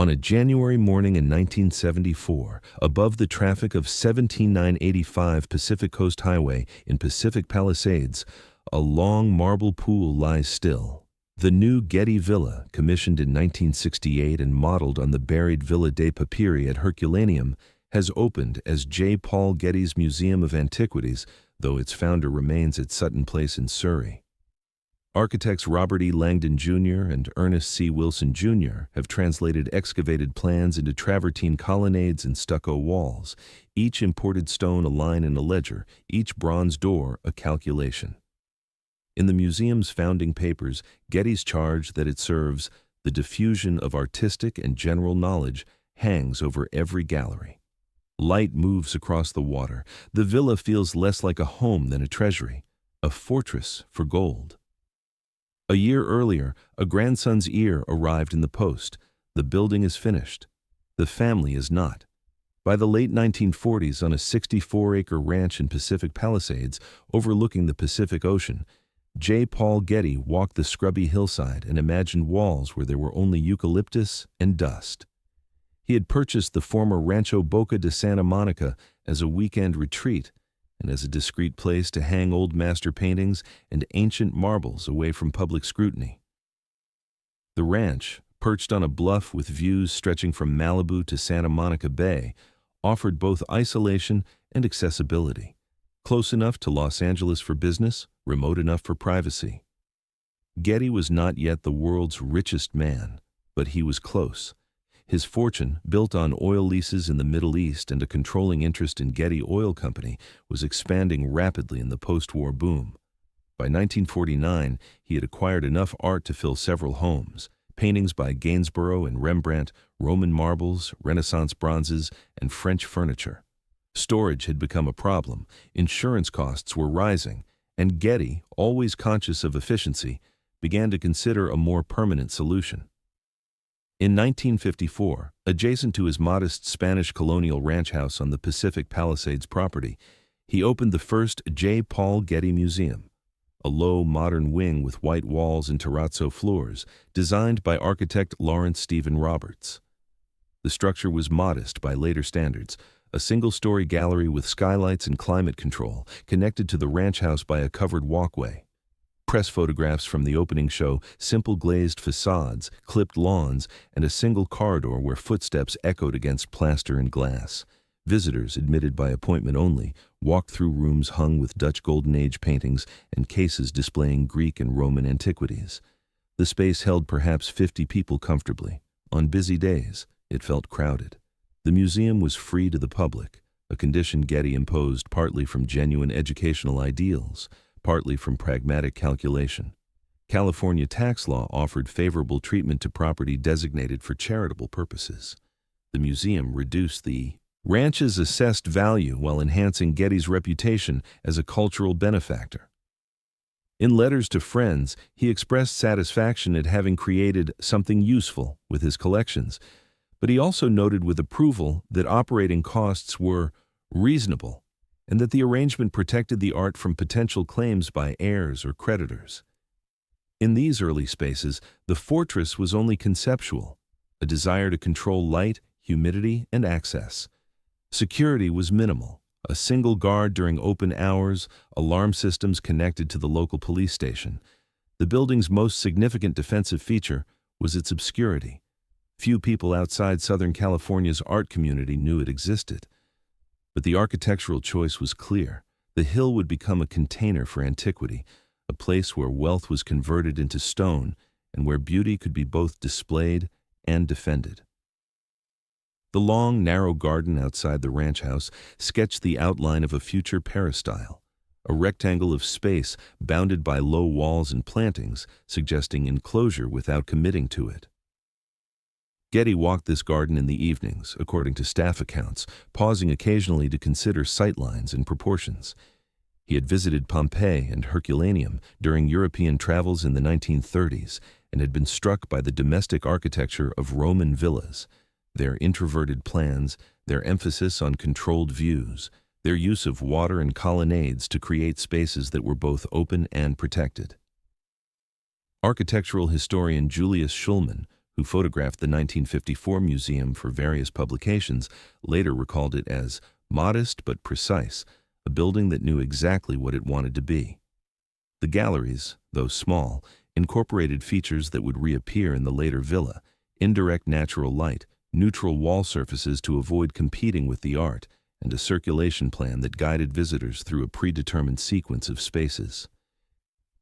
On a January morning in 1974, above the traffic of 17985 Pacific Coast Highway in Pacific Palisades, a long marble pool lies still. The new Getty Villa, commissioned in 1968 and modeled on the buried Villa dei Papiri at Herculaneum, has opened as J. Paul Getty's Museum of Antiquities, though its founder remains at Sutton Place in Surrey. Architects Robert E. Langdon Jr. and Ernest C. Wilson Jr. have translated excavated plans into travertine colonnades and stucco walls, each imported stone a line and a ledger, each bronze door a calculation. In the museum's founding papers, Getty's charge that it serves the diffusion of artistic and general knowledge hangs over every gallery. Light moves across the water. The villa feels less like a home than a treasury, a fortress for gold. A year earlier, a grandson's ear arrived in the post. The building is finished. The family is not. By the late 1940s, on a 64-acre ranch in Pacific Palisades, overlooking the Pacific Ocean, J. Paul Getty walked the scrubby hillside and imagined walls where there were only eucalyptus and dust. He had purchased the former Rancho Boca de Santa Monica as a weekend retreat and as a discreet place to hang old master paintings and ancient marbles away from public scrutiny. The ranch, perched on a bluff with views stretching from Malibu to Santa Monica Bay, offered both isolation and accessibility, close enough to Los Angeles for business, remote enough for privacy. Getty was not yet the world's richest man, but he was close. His fortune, built on oil leases in the Middle East and a controlling interest in Getty Oil Company, was expanding rapidly in the post-war boom. By 1949, he had acquired enough art to fill several homes: paintings by Gainsborough and Rembrandt, Roman marbles, Renaissance bronzes, and French furniture. Storage had become a problem, insurance costs were rising, and Getty, always conscious of efficiency, began to consider a more permanent solution. In 1954, adjacent to his modest Spanish colonial ranch house on the Pacific Palisades property, he opened the first J. Paul Getty Museum, a low, modern wing with white walls and terrazzo floors, designed by architect Lawrence Stephen Roberts. The structure was modest by later standards, a single-story gallery with skylights and climate control, connected to the ranch house by a covered walkway. Press photographs from the opening show simple glazed facades, clipped lawns, and a single corridor where footsteps echoed against plaster and glass. Visitors, admitted by appointment only, walked through rooms hung with Dutch Golden Age paintings and cases displaying Greek and Roman antiquities. The space held perhaps 50 people comfortably. On busy days, it felt crowded. The museum was free to the public, a condition Getty imposed partly from genuine educational ideals, partly from pragmatic calculation. California tax law offered favorable treatment to property designated for charitable purposes. The museum reduced the ranch's assessed value while enhancing Getty's reputation as a cultural benefactor. In letters to friends, he expressed satisfaction at having created something useful with his collections, but he also noted with approval that operating costs were reasonable and that the arrangement protected the art from potential claims by heirs or creditors. In these early spaces, the fortress was only conceptual, a desire to control light, humidity, and access. Security was minimal, a single guard during open hours, alarm systems connected to the local police station. The building's most significant defensive feature was its obscurity. Few people outside Southern California's art community knew it existed. But the architectural choice was clear. The hill would become a container for antiquity, a place where wealth was converted into stone and where beauty could be both displayed and defended. The long, narrow garden outside the ranch house sketched the outline of a future peristyle, a rectangle of space bounded by low walls and plantings, suggesting enclosure without committing to it. Getty walked this garden in the evenings, according to staff accounts, pausing occasionally to consider sightlines and proportions. He had visited Pompeii and Herculaneum during European travels in the 1930s and had been struck by the domestic architecture of Roman villas, their introverted plans, their emphasis on controlled views, their use of water and colonnades to create spaces that were both open and protected. Architectural historian Julius Schulman, who photographed the 1954 museum for various publications, later recalled it as modest but precise, a building that knew exactly what it wanted to be. The galleries, though small, incorporated features that would reappear in the later villa: indirect natural light, neutral wall surfaces to avoid competing with the art, and a circulation plan that guided visitors through a predetermined sequence of spaces.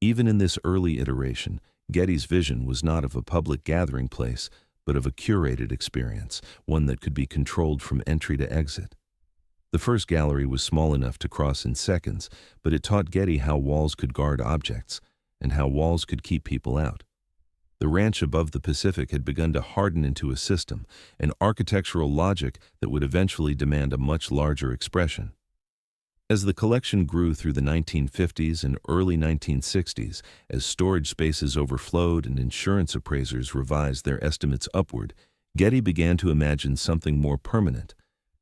Even in this early iteration, Getty's vision was not of a public gathering place, but of a curated experience, one that could be controlled from entry to exit. The first gallery was small enough to cross in seconds, but it taught Getty how walls could guard objects, and how walls could keep people out. The ranch above the Pacific had begun to harden into a system, an architectural logic that would eventually demand a much larger expression. As the collection grew through the 1950s and early 1960s, as storage spaces overflowed and insurance appraisers revised their estimates upward, Getty began to imagine something more permanent,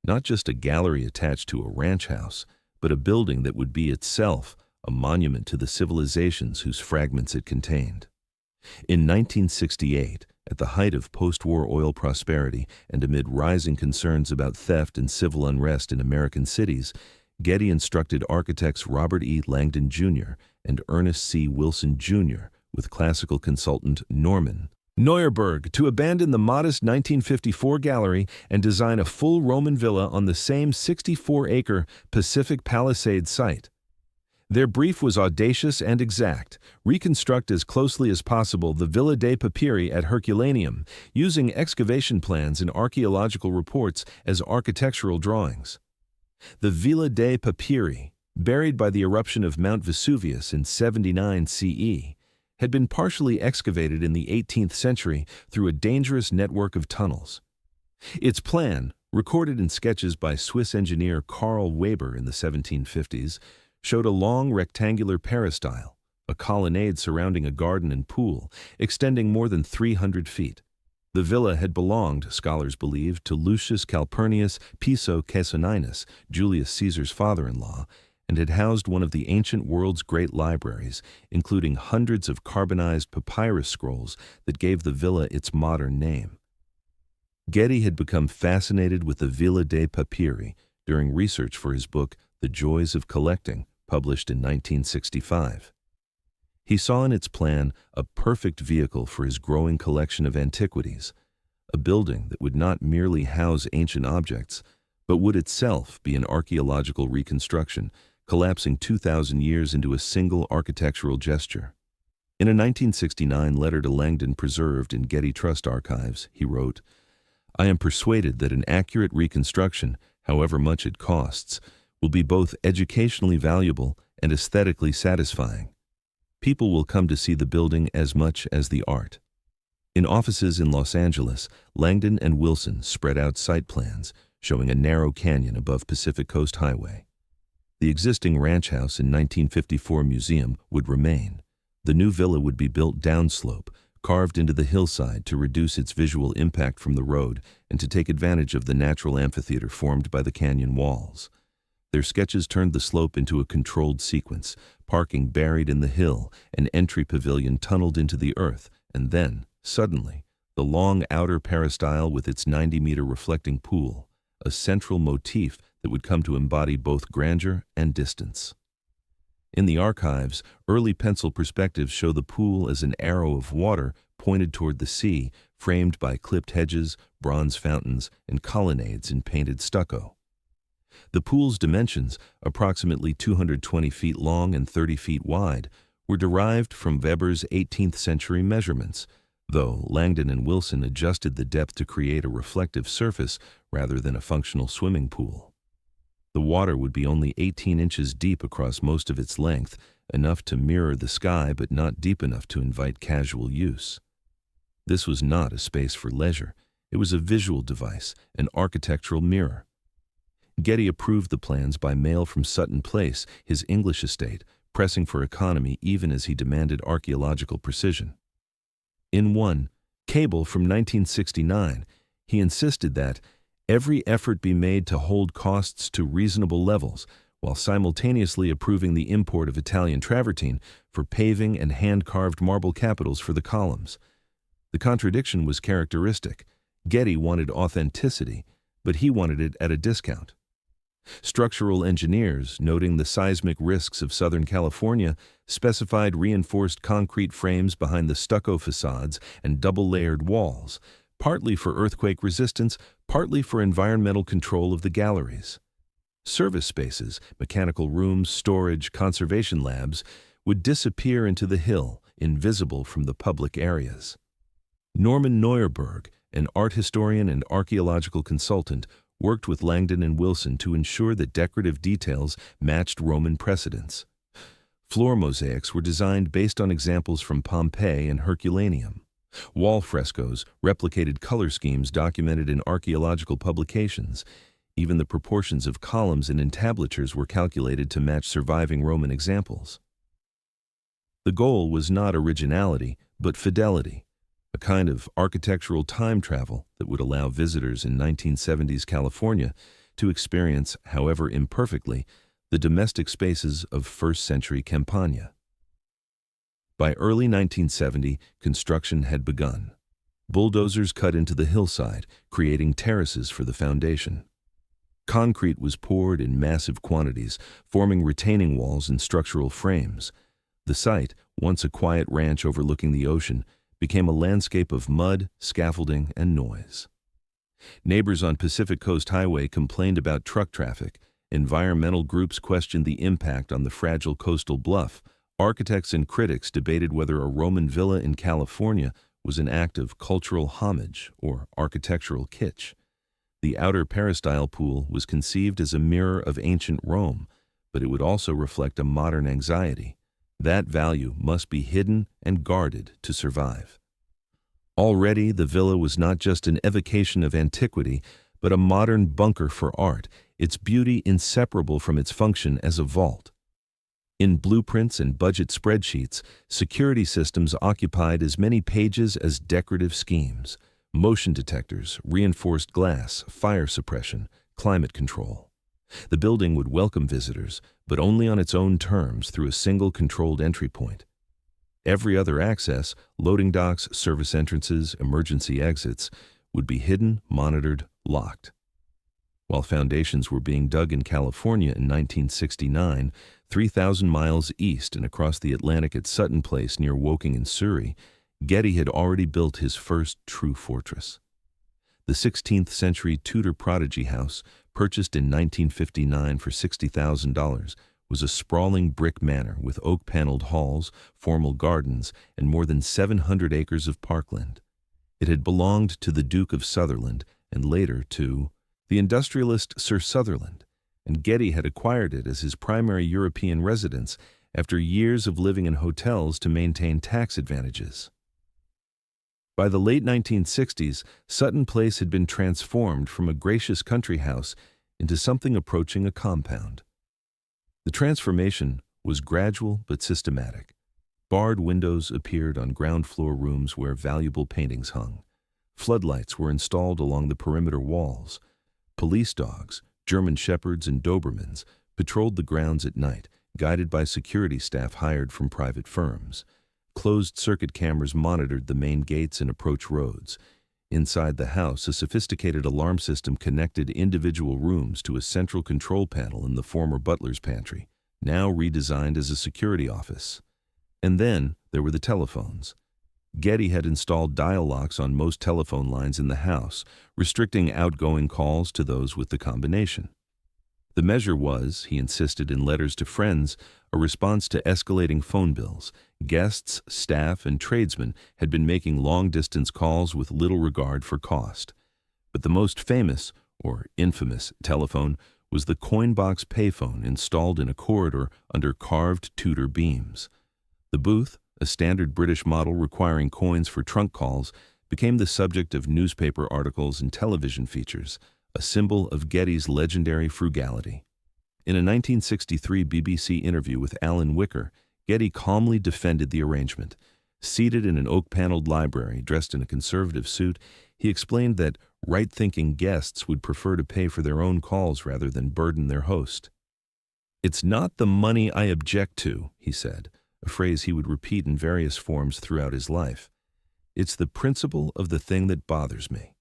not just a gallery attached to a ranch house, but a building that would be itself a monument to the civilizations whose fragments it contained. In 1968, at the height of post-war oil prosperity and amid rising concerns about theft and civil unrest in American cities, Getty instructed architects Robert E. Langdon Jr. and Ernest C. Jr., with classical consultant Norman Neuerberg, to abandon the modest 1954 gallery and design a full Roman villa on the same 64-acre Pacific Palisades site. Their brief was audacious and exact: reconstruct as closely as possible the Villa dei Papiri at Herculaneum, using excavation plans and archaeological reports as architectural drawings. The Villa dei Papiri, buried by the eruption of Mount Vesuvius in 79 CE, had been partially excavated in the 18th century through a dangerous network of tunnels. Its plan, recorded in sketches by Swiss engineer Karl Weber in the 1750s, showed a long rectangular peristyle, a colonnade surrounding a garden and pool, extending more than 300 feet. The villa had belonged, scholars believed, to Lucius Calpurnius Piso Caesoninus, Julius Caesar's father-in-law, and had housed one of the ancient world's great libraries, including hundreds of carbonized papyrus scrolls that gave the villa its modern name. Getty had become fascinated with the Villa dei Papiri during research for his book The Joys of Collecting, published in 1965. He saw in its plan a perfect vehicle for his growing collection of antiquities, a building that would not merely house ancient objects, but would itself be an archaeological reconstruction, collapsing 2,000 years into a single architectural gesture. In a 1969 letter to Langdon preserved in Getty Trust archives, he wrote, "I am persuaded that an accurate reconstruction, however much it costs, will be both educationally valuable and aesthetically satisfying. People will come to see the building as much as the art." In offices in Los Angeles, Langdon and Wilson spread out site plans showing a narrow canyon above Pacific Coast Highway. The existing ranch house in 1954 museum would remain. The new villa would be built downslope, carved into the hillside to reduce its visual impact from the road and to take advantage of the natural amphitheater formed by the canyon walls. Their sketches turned the slope into a controlled sequence, parking buried in the hill, an entry pavilion tunneled into the earth, and then, suddenly, the long outer peristyle with its 90-meter reflecting pool, a central motif that would come to embody both grandeur and distance. In the archives, early pencil perspectives show the pool as an arrow of water pointed toward the sea, framed by clipped hedges, bronze fountains, and colonnades in painted stucco. The pool's dimensions, approximately 220 feet long and 30 feet wide, were derived from Weber's 18th century measurements, though Langdon and Wilson adjusted the depth to create a reflective surface rather than a functional swimming pool. The water would be only 18 inches deep across most of its length, enough to mirror the sky but not deep enough to invite casual use. This was not a space for leisure. It was a visual device, an architectural mirror. Getty approved the plans by mail from Sutton Place, his English estate, pressing for economy even as he demanded archaeological precision. In one cable from 1969, he insisted that every effort be made to hold costs to reasonable levels, while simultaneously approving the import of Italian travertine for paving and hand-carved marble capitals for the columns. The contradiction was characteristic. Getty wanted authenticity, but he wanted it at a discount. Structural engineers, noting the seismic risks of Southern California, specified reinforced concrete frames behind the stucco facades and double-layered walls, partly for earthquake resistance, partly for environmental control of the galleries. Service spaces, mechanical rooms, storage, conservation labs, would disappear into the hill, invisible from the public areas. Norman Neuerberg, an art historian and archaeological consultant, worked with Langdon and Wilson to ensure that decorative details matched Roman precedents. Floor mosaics were designed based on examples from Pompeii and Herculaneum. Wall frescoes replicated color schemes documented in archaeological publications. Even the proportions of columns and entablatures were calculated to match surviving Roman examples. The goal was not originality, but fidelity, a kind of architectural time travel that would allow visitors in 1970s California to experience, however imperfectly, the domestic spaces of first-century Campania. By early 1970, construction had begun. Bulldozers cut into the hillside, creating terraces for the foundation. Concrete was poured in massive quantities, forming retaining walls and structural frames. The site, once a quiet ranch overlooking the ocean, became a landscape of mud, scaffolding, and noise. Neighbors on Pacific Coast Highway complained about truck traffic. Environmental groups questioned the impact on the fragile coastal bluff. Architects and critics debated whether a Roman villa in California was an act of cultural homage or architectural kitsch. The outer peristyle pool was conceived as a mirror of ancient Rome, but it would also reflect a modern anxiety. That value must be hidden and guarded to survive. Already, the villa was not just an evocation of antiquity, but a modern bunker for art, its beauty inseparable from its function as a vault. In blueprints and budget spreadsheets, security systems occupied as many pages as decorative schemes: motion detectors, reinforced glass, fire suppression, climate control. The building would welcome visitors, but only on its own terms through a single controlled entry point. Every other access, loading docks, service entrances, emergency exits, would be hidden, monitored, locked. While foundations were being dug in California in 1969, 3,000 miles east and across the Atlantic at Sutton Place near Woking in Surrey, Getty had already built his first true fortress. The 16th-century Tudor prodigy house, purchased in 1959 for $60,000, was a sprawling brick manor with oak-paneled halls, formal gardens, and more than 700 acres of parkland. It had belonged to the Duke of Sutherland and later to the industrialist Sir Sutherland, and Getty had acquired it as his primary European residence after years of living in hotels to maintain tax advantages. By the late 1960s, Sutton Place had been transformed from a gracious country house into something approaching a compound. The transformation was gradual but systematic. Barred windows appeared on ground-floor rooms where valuable paintings hung. Floodlights were installed along the perimeter walls. Police dogs, German Shepherds and Dobermans, patrolled the grounds at night, guided by security staff hired from private firms. Closed-circuit cameras monitored the main gates and approach roads. Inside the house, a sophisticated alarm system connected individual rooms to a central control panel in the former butler's pantry, now redesigned as a security office. And then there were the telephones. Getty had installed dial locks on most telephone lines in the house, restricting outgoing calls to those with the combination. The measure was, he insisted in letters to friends, a response to escalating phone bills. Guests, staff, and tradesmen had been making long-distance calls with little regard for cost. But the most famous, or infamous, telephone was the coin-box payphone installed in a corridor under carved Tudor beams. The booth, a standard British model requiring coins for trunk calls, became the subject of newspaper articles and television features, a symbol of Getty's legendary frugality. In a 1963 BBC interview with Alan Wicker, Getty calmly defended the arrangement. Seated in an oak-paneled library, dressed in a conservative suit, he explained that right-thinking guests would prefer to pay for their own calls rather than burden their host. "It's not the money I object to," he said, a phrase he would repeat in various forms throughout his life. It's the principle of the thing that bothers me.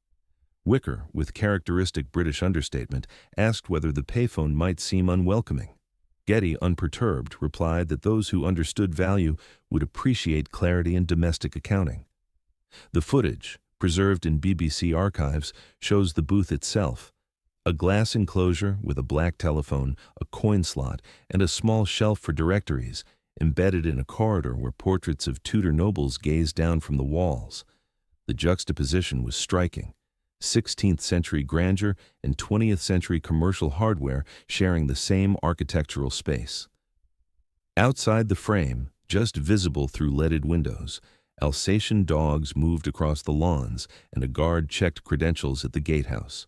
Wicker, with characteristic British understatement, asked whether the payphone might seem unwelcoming. Getty, unperturbed, replied that those who understood value would appreciate clarity in domestic accounting. The footage, preserved in BBC archives, shows the booth itself, a glass enclosure with a black telephone, a coin slot, and a small shelf for directories, embedded in a corridor where portraits of Tudor nobles gazed down from the walls. The juxtaposition was striking. 16th-century grandeur and 20th-century commercial hardware sharing the same architectural space. Outside the frame, just visible through leaded windows, Alsatian dogs moved across the lawns, and a guard checked credentials at the gatehouse.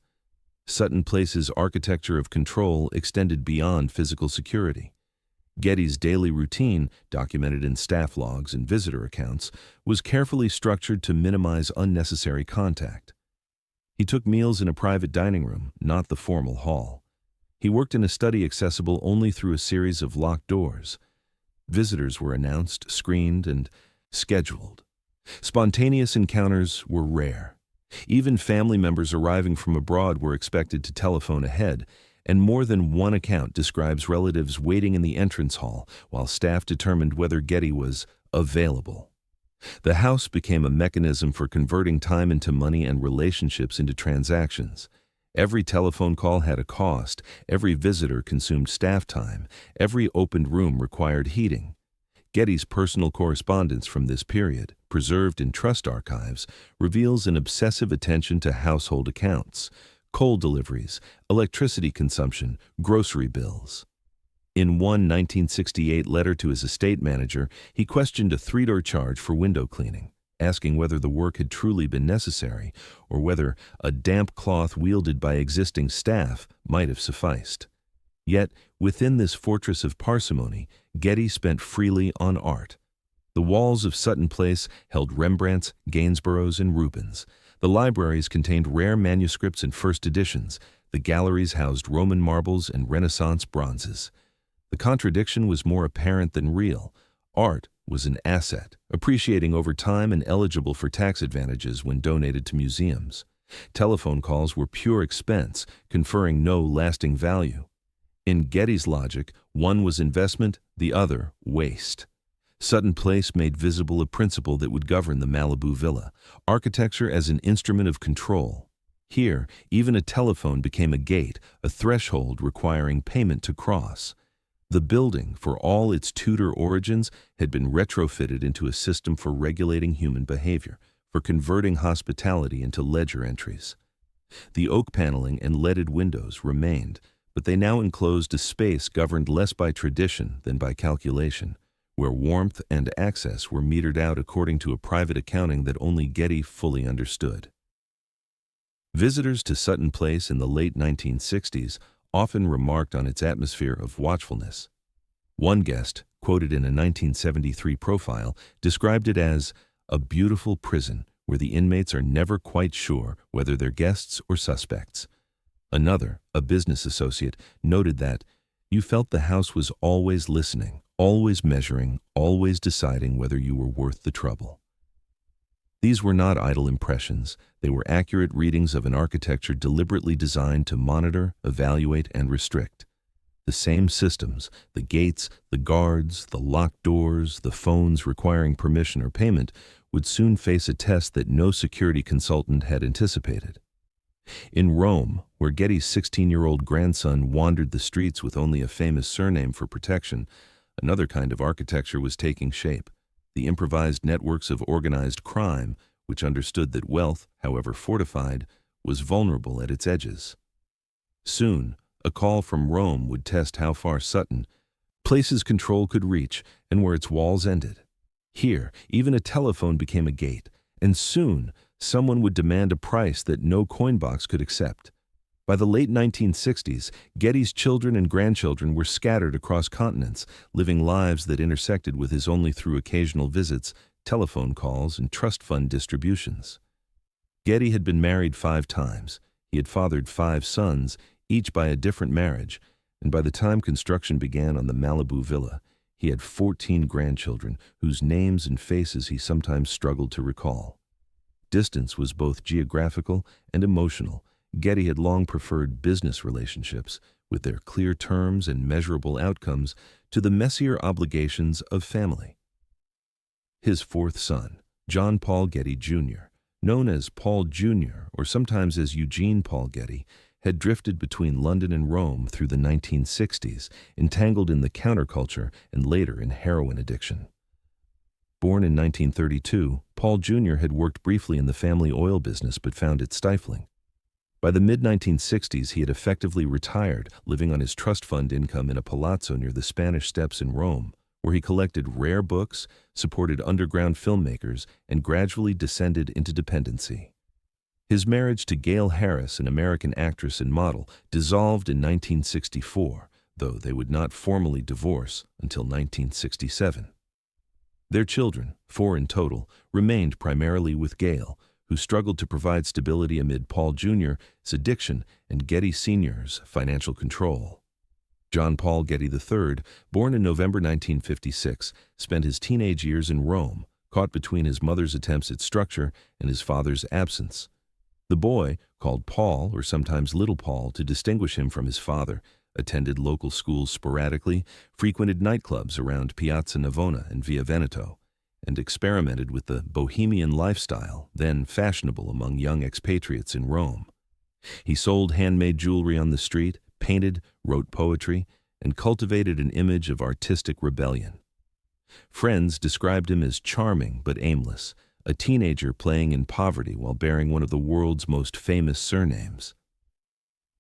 Sutton Place's architecture of control extended beyond physical security. Getty's daily routine, documented in staff logs and visitor accounts, was carefully structured to minimize unnecessary contact. He took meals in a private dining room, not the formal hall. He worked in a study accessible only through a series of locked doors. Visitors were announced, screened, and scheduled. Spontaneous encounters were rare. Even family members arriving from abroad were expected to telephone ahead, and more than one account describes relatives waiting in the entrance hall while staff determined whether Getty was available. The house became a mechanism for converting time into money and relationships into transactions. Every telephone call had a cost, every visitor consumed staff time, every opened room required heating. Getty's personal correspondence from this period, preserved in trust archives, reveals an obsessive attention to household accounts, coal deliveries, electricity consumption, grocery bills. In one 1968 letter to his estate manager, he questioned a $3 charge for window cleaning, asking whether the work had truly been necessary or whether a damp cloth wielded by existing staff might have sufficed. Yet, within this fortress of parsimony, Getty spent freely on art. The walls of Sutton Place held Rembrandts, Gainsboroughs, and Rubens. The libraries contained rare manuscripts and first editions. The galleries housed Roman marbles and Renaissance bronzes. The contradiction was more apparent than real. Art was an asset, appreciating over time and eligible for tax advantages when donated to museums. Telephone calls were pure expense, conferring no lasting value. In Getty's logic, one was investment, the other waste. Sutton Place made visible a principle that would govern the Malibu villa: architecture as an instrument of control. Here, even a telephone became a gate, a threshold requiring payment to cross. The building, for all its Tudor origins, had been retrofitted into a system for regulating human behavior, for converting hospitality into ledger entries. The oak paneling and leaded windows remained, but they now enclosed a space governed less by tradition than by calculation, where warmth and access were metered out according to a private accounting that only Getty fully understood. Visitors to Sutton Place in the late 1960s often remarked on its atmosphere of watchfulness. One guest, quoted in a 1973 profile, described it as a beautiful prison where the inmates are never quite sure whether they're guests or suspects. Another, a business associate, noted that you felt the house was always listening, always measuring, always deciding whether you were worth the trouble. These were not idle impressions. They were accurate readings of an architecture deliberately designed to monitor, evaluate, and restrict. The same systems, the gates, the guards, the locked doors, the phones requiring permission or payment, would soon face a test that no security consultant had anticipated. In Rome, where Getty's 16-year-old grandson wandered the streets with only a famous surname for protection, another kind of architecture was taking shape: the improvised networks of organized crime, which understood that wealth, however fortified, was vulnerable at its edges. Soon, a call from Rome would test how far Sutton Place's control could reach and where its walls ended. Here, even a telephone became a gate, and soon someone would demand a price that no coin box could accept. By the late 1960s, Getty's children and grandchildren were scattered across continents, living lives that intersected with his only through occasional visits, telephone calls, and trust fund distributions. Getty had been married 5 times. He had fathered 5 sons, each by a different marriage, and by the time construction began on the Malibu villa, he had 14 grandchildren whose names and faces he sometimes struggled to recall. Distance was both geographical and emotional. Getty had long preferred business relationships, with their clear terms and measurable outcomes, to the messier obligations of family. His fourth son, John Paul Getty Jr., known as Paul Jr. or sometimes as Eugene Paul Getty, had drifted between London and Rome through the 1960s, entangled in the counterculture and later in heroin addiction. Born in 1932, Paul Jr. had worked briefly in the family oil business but found it stifling. By the mid-1960s, he had effectively retired, living on his trust fund income in a palazzo near the Spanish Steps in Rome, where he collected rare books, supported underground filmmakers, and gradually descended into dependency. His marriage to Gail Harris, an American actress and model, dissolved in 1964, though they would not formally divorce until 1967. Their children, 4 in total, remained primarily with Gail, who struggled to provide stability amid Paul Jr.'s addiction and Getty Sr.'s financial control. John Paul Getty III, born in November 1956, spent his teenage years in Rome, caught between his mother's attempts at structure and his father's absence. The boy, called Paul or sometimes Little Paul to distinguish him from his father, attended local schools sporadically, frequented nightclubs around Piazza Navona and Via Veneto, and experimented with the bohemian lifestyle then fashionable among young expatriates in Rome. He sold handmade jewelry on the street, painted, wrote poetry, and cultivated an image of artistic rebellion. Friends described him as charming but aimless, a teenager playing in poverty while bearing one of the world's most famous surnames.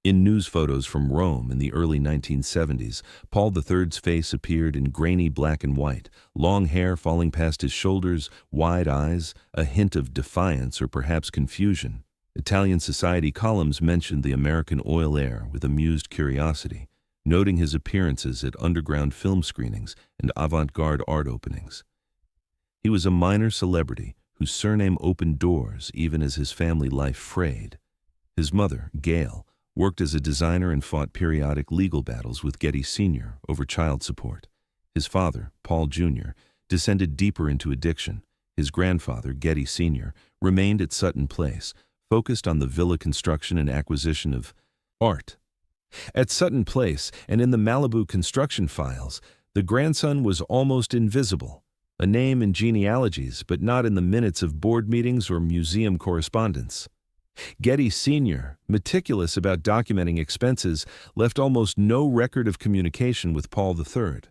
In news photos from Rome in the early 1970s, Paul III's face appeared in grainy black and white, long hair falling past his shoulders, wide eyes, a hint of defiance or perhaps confusion. Italian society columns mentioned the American oil heir with amused curiosity, noting his appearances at underground film screenings and avant-garde art openings. He was a minor celebrity whose surname opened doors even as his family life frayed. His mother, Gail, worked as a designer and fought periodic legal battles with Getty Sr. over child support. His father, Paul Jr., descended deeper into addiction. His grandfather, Getty Sr., remained at Sutton Place, focused on the villa construction and acquisition of art. At Sutton Place and in the Malibu construction files, the grandson was almost invisible, a name in genealogies but not in the minutes of board meetings or museum correspondence. Getty Sr., meticulous about documenting expenses, left almost no record of communication with Paul III.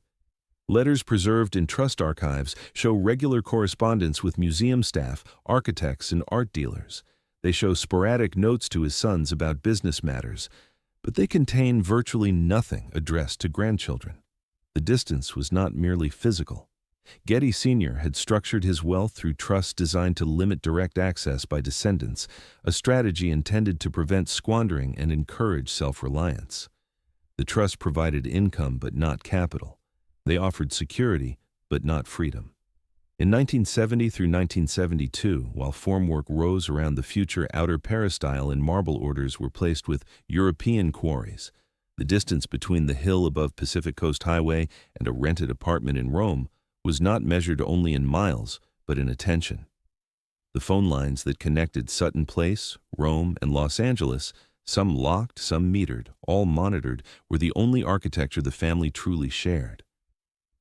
Letters preserved in trust archives show regular correspondence with museum staff, architects, and art dealers. They show sporadic notes to his sons about business matters, but they contain virtually nothing addressed to grandchildren. The distance was not merely physical. Getty Sr. had structured his wealth through trusts designed to limit direct access by descendants, a strategy intended to prevent squandering and encourage self-reliance. The trusts provided income but not capital. They offered security but not freedom. In 1970 through 1972, while formwork rose around the future outer peristyle and marble orders were placed with European quarries, the distance between the hill above Pacific Coast Highway and a rented apartment in Rome was not measured only in miles, but in attention. The phone lines that connected Sutton Place, Rome, and Los Angeles, some locked, some metered, all monitored, were the only architecture the family truly shared.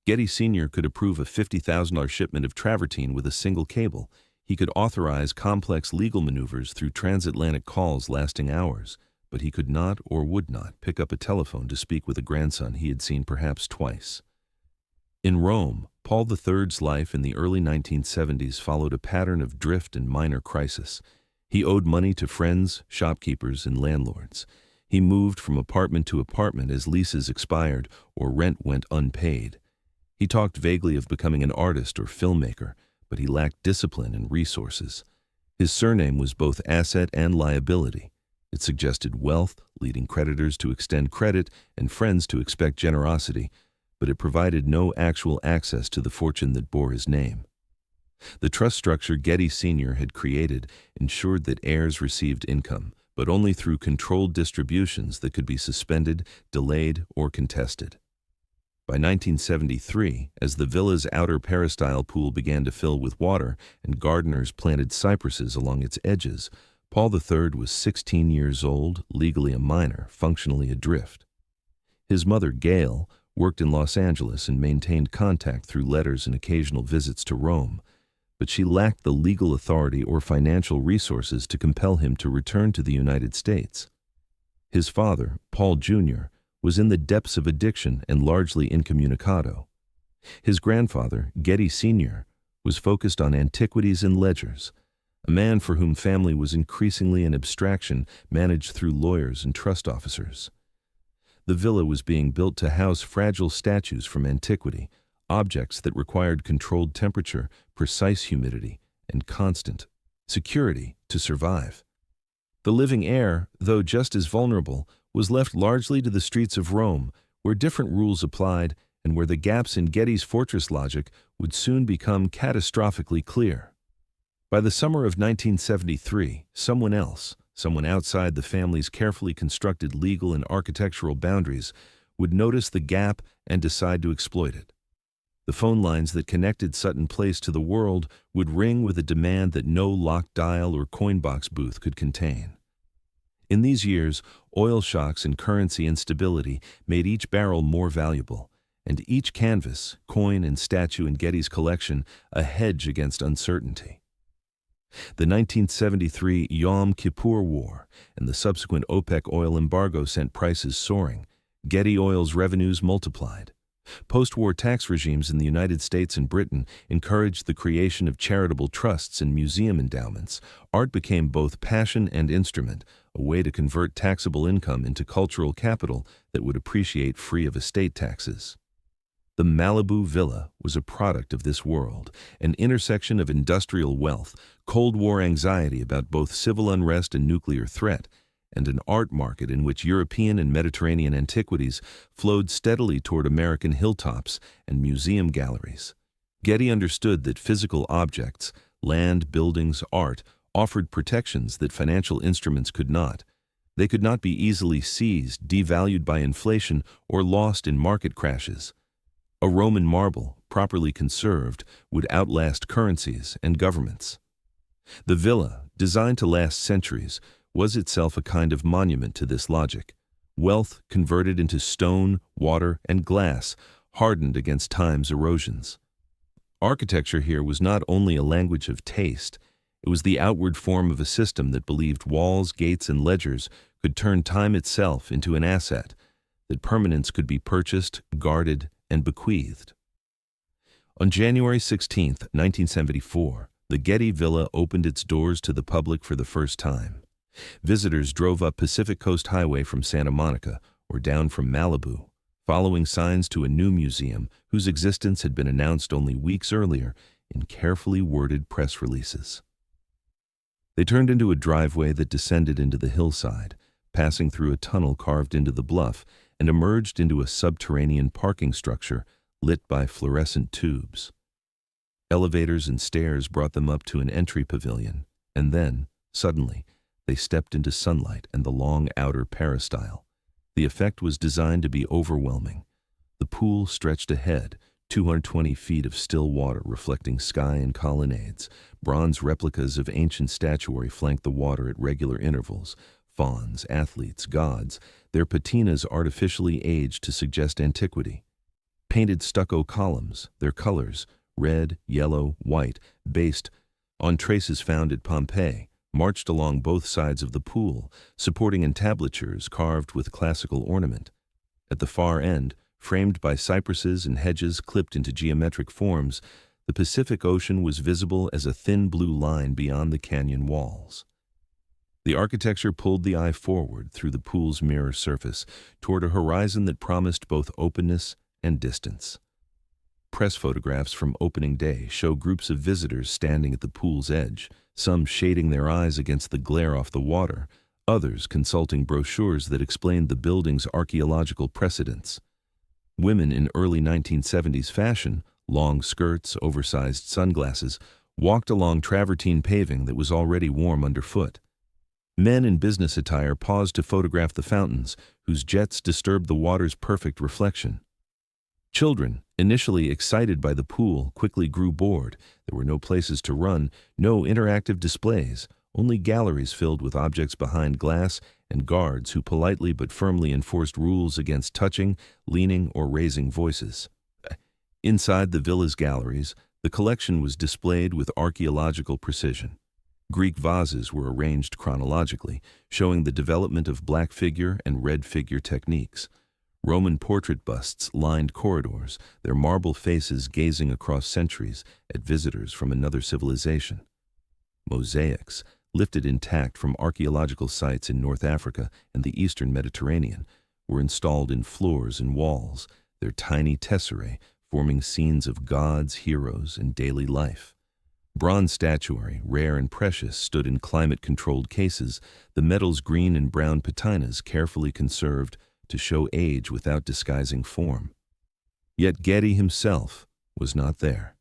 Getty Sr. could approve a $50,000 shipment of travertine with a single cable. He could authorize complex legal maneuvers through transatlantic calls lasting hours, but he could not or would not pick up a telephone to speak with a grandson he had seen perhaps twice. In Rome, Paul III's life in the early 1970s followed a pattern of drift and minor crisis. He owed money to friends, shopkeepers, and landlords. He moved from apartment to apartment as leases expired or rent went unpaid. He talked vaguely of becoming an artist or filmmaker, but he lacked discipline and resources. His surname was both asset and liability. It suggested wealth, leading creditors to extend credit and friends to expect generosity, but it provided no actual access to the fortune that bore his name. The trust structure Getty Sr. had created ensured that heirs received income, but only through controlled distributions that could be suspended, delayed, or contested. By 1973, as the villa's outer peristyle pool began to fill with water and gardeners planted cypresses along its edges, Paul III was 16 years old, legally a minor, functionally adrift. His mother, Gail, worked in Los Angeles and maintained contact through letters and occasional visits to Rome, but she lacked the legal authority or financial resources to compel him to return to the United States. His father, Paul Jr., was in the depths of addiction and largely incommunicado. His grandfather, Getty Sr., was focused on antiquities and ledgers, a man for whom family was increasingly an abstraction managed through lawyers and trust officers. The villa was being built to house fragile statues from antiquity, objects that required controlled temperature, precise humidity, and constant security to survive. The living heir, though just as vulnerable, was left largely to the streets of Rome, where different rules applied and where the gaps in Getty's fortress logic would soon become catastrophically clear. By the summer of 1973, someone outside the family's carefully constructed legal and architectural boundaries, would notice the gap and decide to exploit it. The phone lines that connected Sutton Place to the world would ring with a demand that no locked dial or coin box booth could contain. In these years, oil shocks and currency instability made each barrel more valuable, and each canvas, coin, and statue in Getty's collection a hedge against uncertainty. The 1973 Yom Kippur War and the subsequent OPEC oil embargo sent prices soaring. Getty Oil's revenues multiplied. Post-war tax regimes in the United States and Britain encouraged the creation of charitable trusts and museum endowments. Art became both passion and instrument, a way to convert taxable income into cultural capital that would appreciate free of estate taxes. The Malibu Villa was a product of this world, an intersection of industrial wealth, Cold War anxiety about both civil unrest and nuclear threat, and an art market in which European and Mediterranean antiquities flowed steadily toward American hilltops and museum galleries. Getty understood that physical objects, land, buildings, art, offered protections that financial instruments could not. They could not be easily seized, devalued by inflation, or lost in market crashes. A Roman marble, properly conserved, would outlast currencies and governments. The villa, designed to last centuries, was itself a kind of monument to this logic. Wealth converted into stone, water, and glass, hardened against time's erosions. Architecture here was not only a language of taste, it was the outward form of a system that believed walls, gates, and ledgers could turn time itself into an asset, that permanence could be purchased, guarded, and bequeathed. On January 16, 1974, the Getty Villa opened its doors to the public for the first time. Visitors drove up Pacific Coast Highway from Santa Monica or down from Malibu, following signs to a new museum whose existence had been announced only weeks earlier in carefully worded press releases. They turned into a driveway that descended into the hillside, passing through a tunnel carved into the bluff, and emerged into a subterranean parking structure lit by fluorescent tubes. Elevators and stairs brought them up to an entry pavilion, and then, suddenly, they stepped into sunlight and the long outer peristyle. The effect was designed to be overwhelming. The pool stretched ahead, 220 feet of still water reflecting sky and colonnades. Bronze replicas of ancient statuary flanked the water at regular intervals. Fauns, athletes, gods, their patinas artificially aged to suggest antiquity. Painted stucco columns, their colors, red, yellow, white, based on traces found at Pompeii, marched along both sides of the pool, supporting entablatures carved with classical ornament. At the far end, framed by cypresses and hedges clipped into geometric forms, the Pacific Ocean was visible as a thin blue line beyond the canyon walls. The architecture pulled the eye forward through the pool's mirror surface toward a horizon that promised both openness and distance. Press photographs from opening day show groups of visitors standing at the pool's edge, some shading their eyes against the glare off the water, others consulting brochures that explained the building's archaeological precedents. Women in early 1970s fashion, long skirts, oversized sunglasses, walked along travertine paving that was already warm underfoot. Men in business attire paused to photograph the fountains, whose jets disturbed the water's perfect reflection. Children, initially excited by the pool, quickly grew bored. There were no places to run, no interactive displays, only galleries filled with objects behind glass and guards who politely but firmly enforced rules against touching, leaning, or raising voices. Inside the villa's galleries, the collection was displayed with archaeological precision. Greek vases were arranged chronologically, showing the development of black figure and red figure techniques. Roman portrait busts lined corridors, their marble faces gazing across centuries at visitors from another civilization. Mosaics, lifted intact from archaeological sites in North Africa and the eastern Mediterranean, were installed in floors and walls, their tiny tesserae forming scenes of gods, heroes, and daily life. Bronze statuary, rare and precious, stood in climate-controlled cases, the metal's green and brown patinas carefully conserved to show age without disguising form. Yet Getty himself was not there.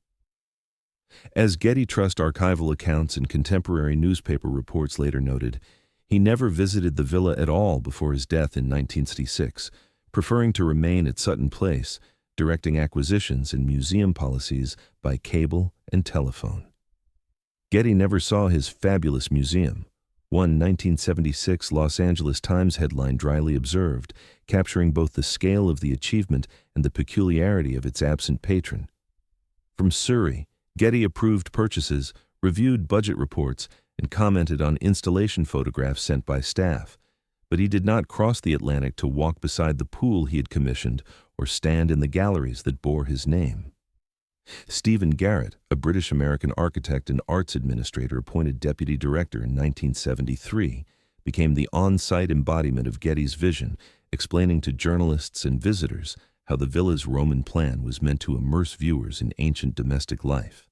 As Getty Trust archival accounts and contemporary newspaper reports later noted, he never visited the villa at all before his death in 1966, preferring to remain at Sutton Place, directing acquisitions and museum policies by cable and telephone. Getty never saw his fabulous museum. One 1976 Los Angeles Times headline dryly observed, capturing both the scale of the achievement and the peculiarity of its absent patron. From Surrey, Getty approved purchases, reviewed budget reports, and commented on installation photographs sent by staff, but he did not cross the Atlantic to walk beside the pool he had commissioned or stand in the galleries that bore his name. Stephen Garrett, a British-American architect and arts administrator appointed deputy director in 1973, became the on-site embodiment of Getty's vision, explaining to journalists and visitors how the villa's Roman plan was meant to immerse viewers in ancient domestic life.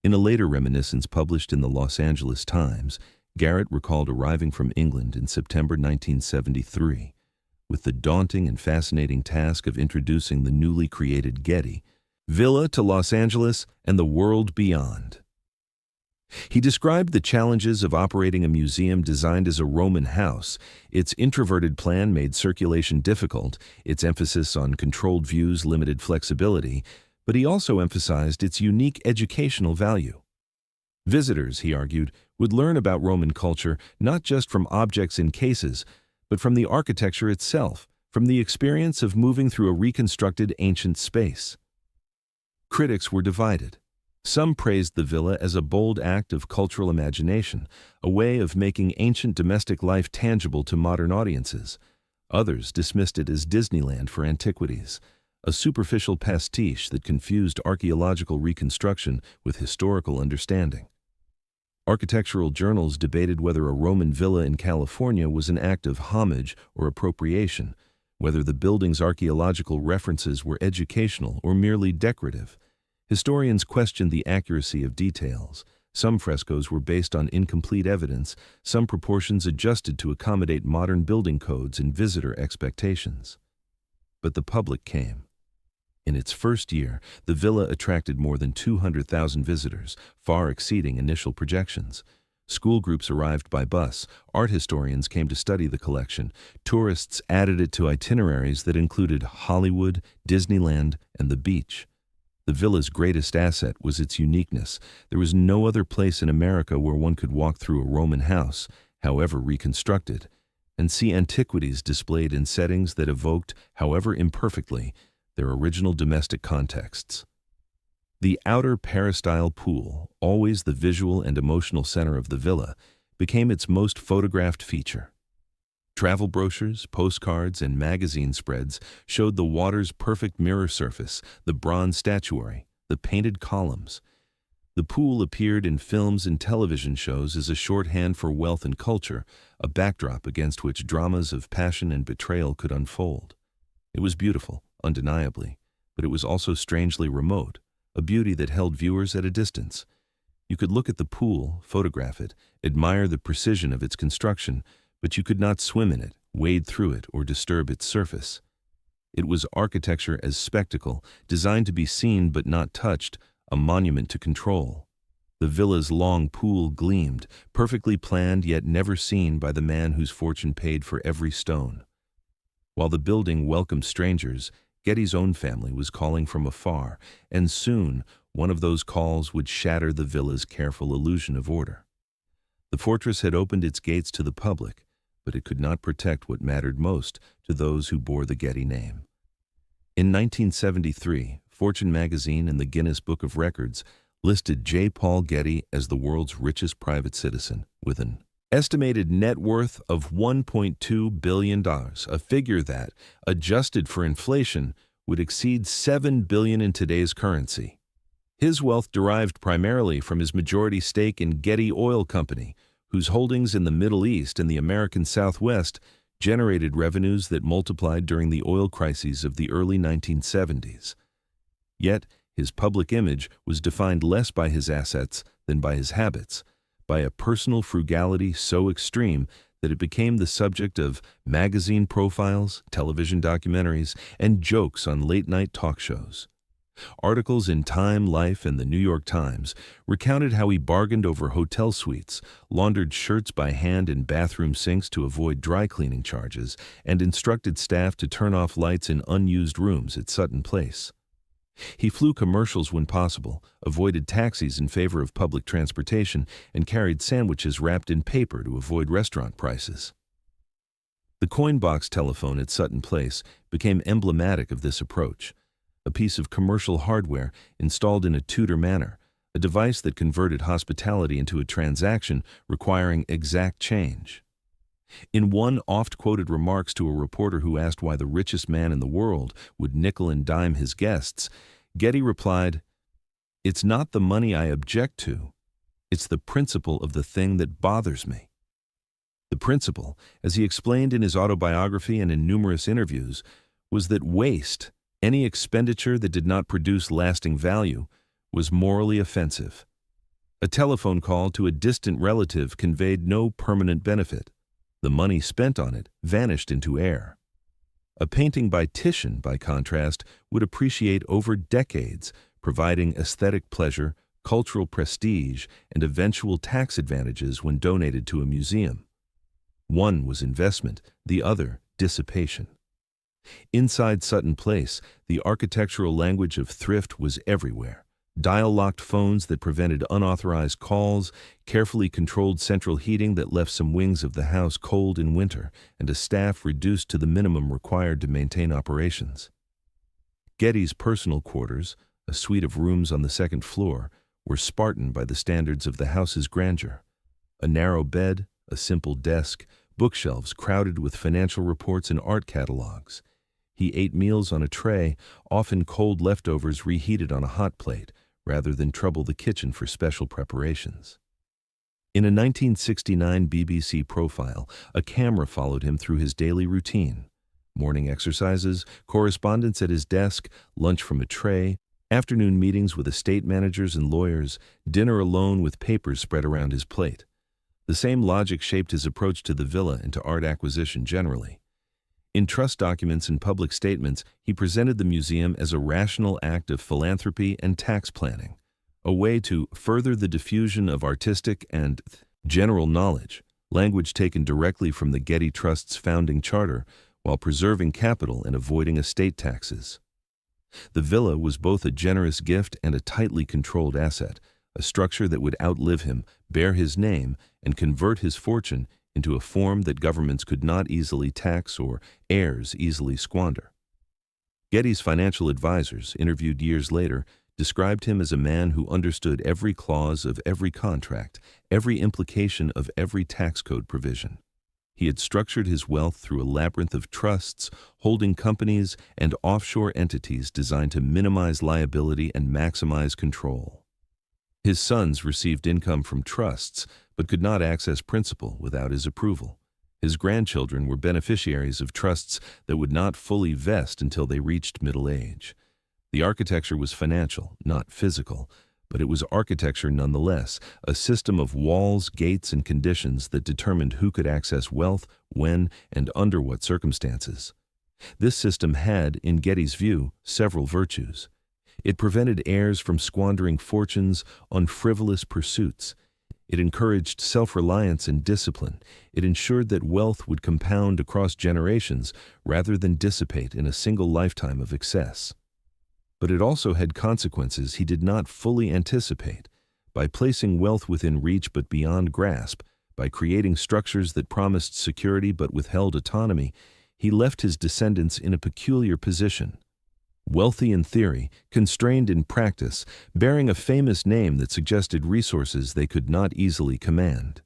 In a later reminiscence published in the Los Angeles Times, Garrett recalled arriving from England in September 1973, with the daunting and fascinating task of introducing the newly created Getty Villa to Los Angeles and the world beyond. He described the challenges of operating a museum designed as a Roman house. Its introverted plan made circulation difficult, its emphasis on controlled views limited flexibility, but he also emphasized its unique educational value. Visitors, he argued, would learn about Roman culture not just from objects in cases, but from the architecture itself, from the experience of moving through a reconstructed ancient space. Critics were divided. Some praised the villa as a bold act of cultural imagination, a way of making ancient domestic life tangible to modern audiences. Others dismissed it as Disneyland for antiquities, a superficial pastiche that confused archaeological reconstruction with historical understanding. Architectural journals debated whether a Roman villa in California was an act of homage or appropriation, whether the building's archaeological references were educational or merely decorative. Historians questioned the accuracy of details. Some frescoes were based on incomplete evidence, some proportions adjusted to accommodate modern building codes and visitor expectations. But the public came. In its first year, the villa attracted more than 200,000 visitors, far exceeding initial projections. School groups arrived by bus, art historians came to study the collection, tourists added it to itineraries that included Hollywood, Disneyland, and the beach. The villa's greatest asset was its uniqueness. There was no other place in America where one could walk through a Roman house, however reconstructed, and see antiquities displayed in settings that evoked, however imperfectly, their original domestic contexts. The outer peristyle pool, always the visual and emotional center of the villa, became its most photographed feature. Travel brochures, postcards, and magazine spreads showed the water's perfect mirror surface, the bronze statuary, the painted columns. The pool appeared in films and television shows as a shorthand for wealth and culture, a backdrop against which dramas of passion and betrayal could unfold. It was beautiful, undeniably, but it was also strangely remote, a beauty that held viewers at a distance. You could look at the pool, photograph it, admire the precision of its construction, but you could not swim in it, wade through it, or disturb its surface. It was architecture as spectacle, designed to be seen but not touched, a monument to control. The villa's long pool gleamed, perfectly planned yet never seen by the man whose fortune paid for every stone. While the building welcomed strangers, Getty's own family was calling from afar, and soon one of those calls would shatter the villa's careful illusion of order. The fortress had opened its gates to the public, but it could not protect what mattered most to those who bore the Getty name. In 1973, Fortune magazine and the Guinness Book of Records listed J. Paul Getty as the world's richest private citizen, with an estimated net worth of $1.2 billion, a figure that, adjusted for inflation, would exceed $7 billion in today's currency. His wealth derived primarily from his majority stake in Getty Oil Company, whose holdings in the Middle East and the American Southwest generated revenues that multiplied during the oil crises of the early 1970s. Yet, his public image was defined less by his assets than by his habits, by a personal frugality so extreme that it became the subject of magazine profiles, television documentaries, and jokes on late-night talk shows. Articles in Time, Life, and the New York Times recounted how he bargained over hotel suites, laundered shirts by hand in bathroom sinks to avoid dry cleaning charges, and instructed staff to turn off lights in unused rooms at Sutton Place. He flew commercials when possible, avoided taxis in favor of public transportation, and carried sandwiches wrapped in paper to avoid restaurant prices. The coin box telephone at Sutton Place became emblematic of this approach, a piece of commercial hardware installed in a Tudor manner, a device that converted hospitality into a transaction requiring exact change. In one oft-quoted remarks to a reporter who asked why the richest man in the world would nickel and dime his guests, Getty replied, "It's not the money I object to, it's the principle of the thing that bothers me." The principle, as he explained in his autobiography and in numerous interviews, was that waste, any expenditure that did not produce lasting value, was morally offensive. A telephone call to a distant relative conveyed no permanent benefit. The money spent on it vanished into air. A painting by Titian, by contrast, would appreciate over decades, providing aesthetic pleasure, cultural prestige, and eventual tax advantages when donated to a museum. One was investment, the other dissipation. Inside Sutton Place, the architectural language of thrift was everywhere. Dial-locked phones that prevented unauthorized calls, carefully controlled central heating that left some wings of the house cold in winter, and a staff reduced to the minimum required to maintain operations. Getty's personal quarters, a suite of rooms on the second floor, were Spartan by the standards of the house's grandeur. A narrow bed, a simple desk, bookshelves crowded with financial reports and art catalogs. He ate meals on a tray, often cold leftovers reheated on a hot plate, rather than trouble the kitchen for special preparations. In a 1969 BBC profile, a camera followed him through his daily routine: morning exercises, correspondence at his desk, lunch from a tray, afternoon meetings with estate managers and lawyers, dinner alone with papers spread around his plate. The same logic shaped his approach to the villa and to art acquisition generally. In trust documents and public statements, he presented the museum as a rational act of philanthropy and tax planning, a way to further the diffusion of artistic and general knowledge, language taken directly from the Getty Trust's founding charter, while preserving capital and avoiding estate taxes. The villa was both a generous gift and a tightly controlled asset, a structure that would outlive him, bear his name, and convert his fortune into a form that governments could not easily tax or heirs easily squander. Getty's financial advisors, interviewed years later, described him as a man who understood every clause of every contract, every implication of every tax code provision. He had structured his wealth through a labyrinth of trusts, holding companies, and offshore entities designed to minimize liability and maximize control. His sons received income from trusts, but could not access principal without his approval. His grandchildren were beneficiaries of trusts that would not fully vest until they reached middle age. The architecture was financial, not physical, but it was architecture nonetheless, a system of walls, gates, and conditions that determined who could access wealth, when, and under what circumstances. This system had, in Getty's view, several virtues. It prevented heirs from squandering fortunes on frivolous pursuits. It encouraged self-reliance and discipline. It ensured that wealth would compound across generations rather than dissipate in a single lifetime of excess. But it also had consequences he did not fully anticipate. By placing wealth within reach but beyond grasp, by creating structures that promised security but withheld autonomy, he left his descendants in a peculiar position. Wealthy in theory, constrained in practice, bearing a famous name that suggested resources they could not easily command.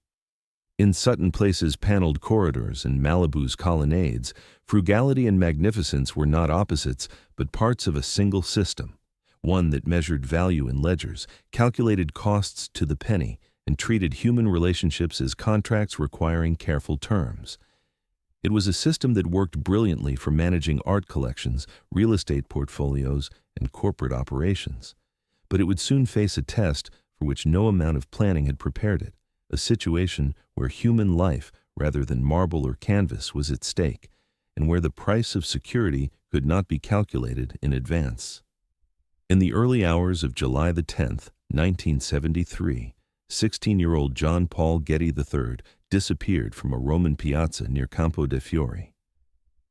In Sutton Place's paneled corridors and Malibu's colonnades, frugality and magnificence were not opposites, but parts of a single system, one that measured value in ledgers, calculated costs to the penny, and treated human relationships as contracts requiring careful terms. It was a system that worked brilliantly for managing art collections, real estate portfolios, and corporate operations. But it would soon face a test for which no amount of planning had prepared it, a situation where human life, rather than marble or canvas, was at stake, and where the price of security could not be calculated in advance. In the early hours of July the 10th, 1973, 16-year-old John Paul Getty III disappeared from a Roman piazza near Campo de' Fiori.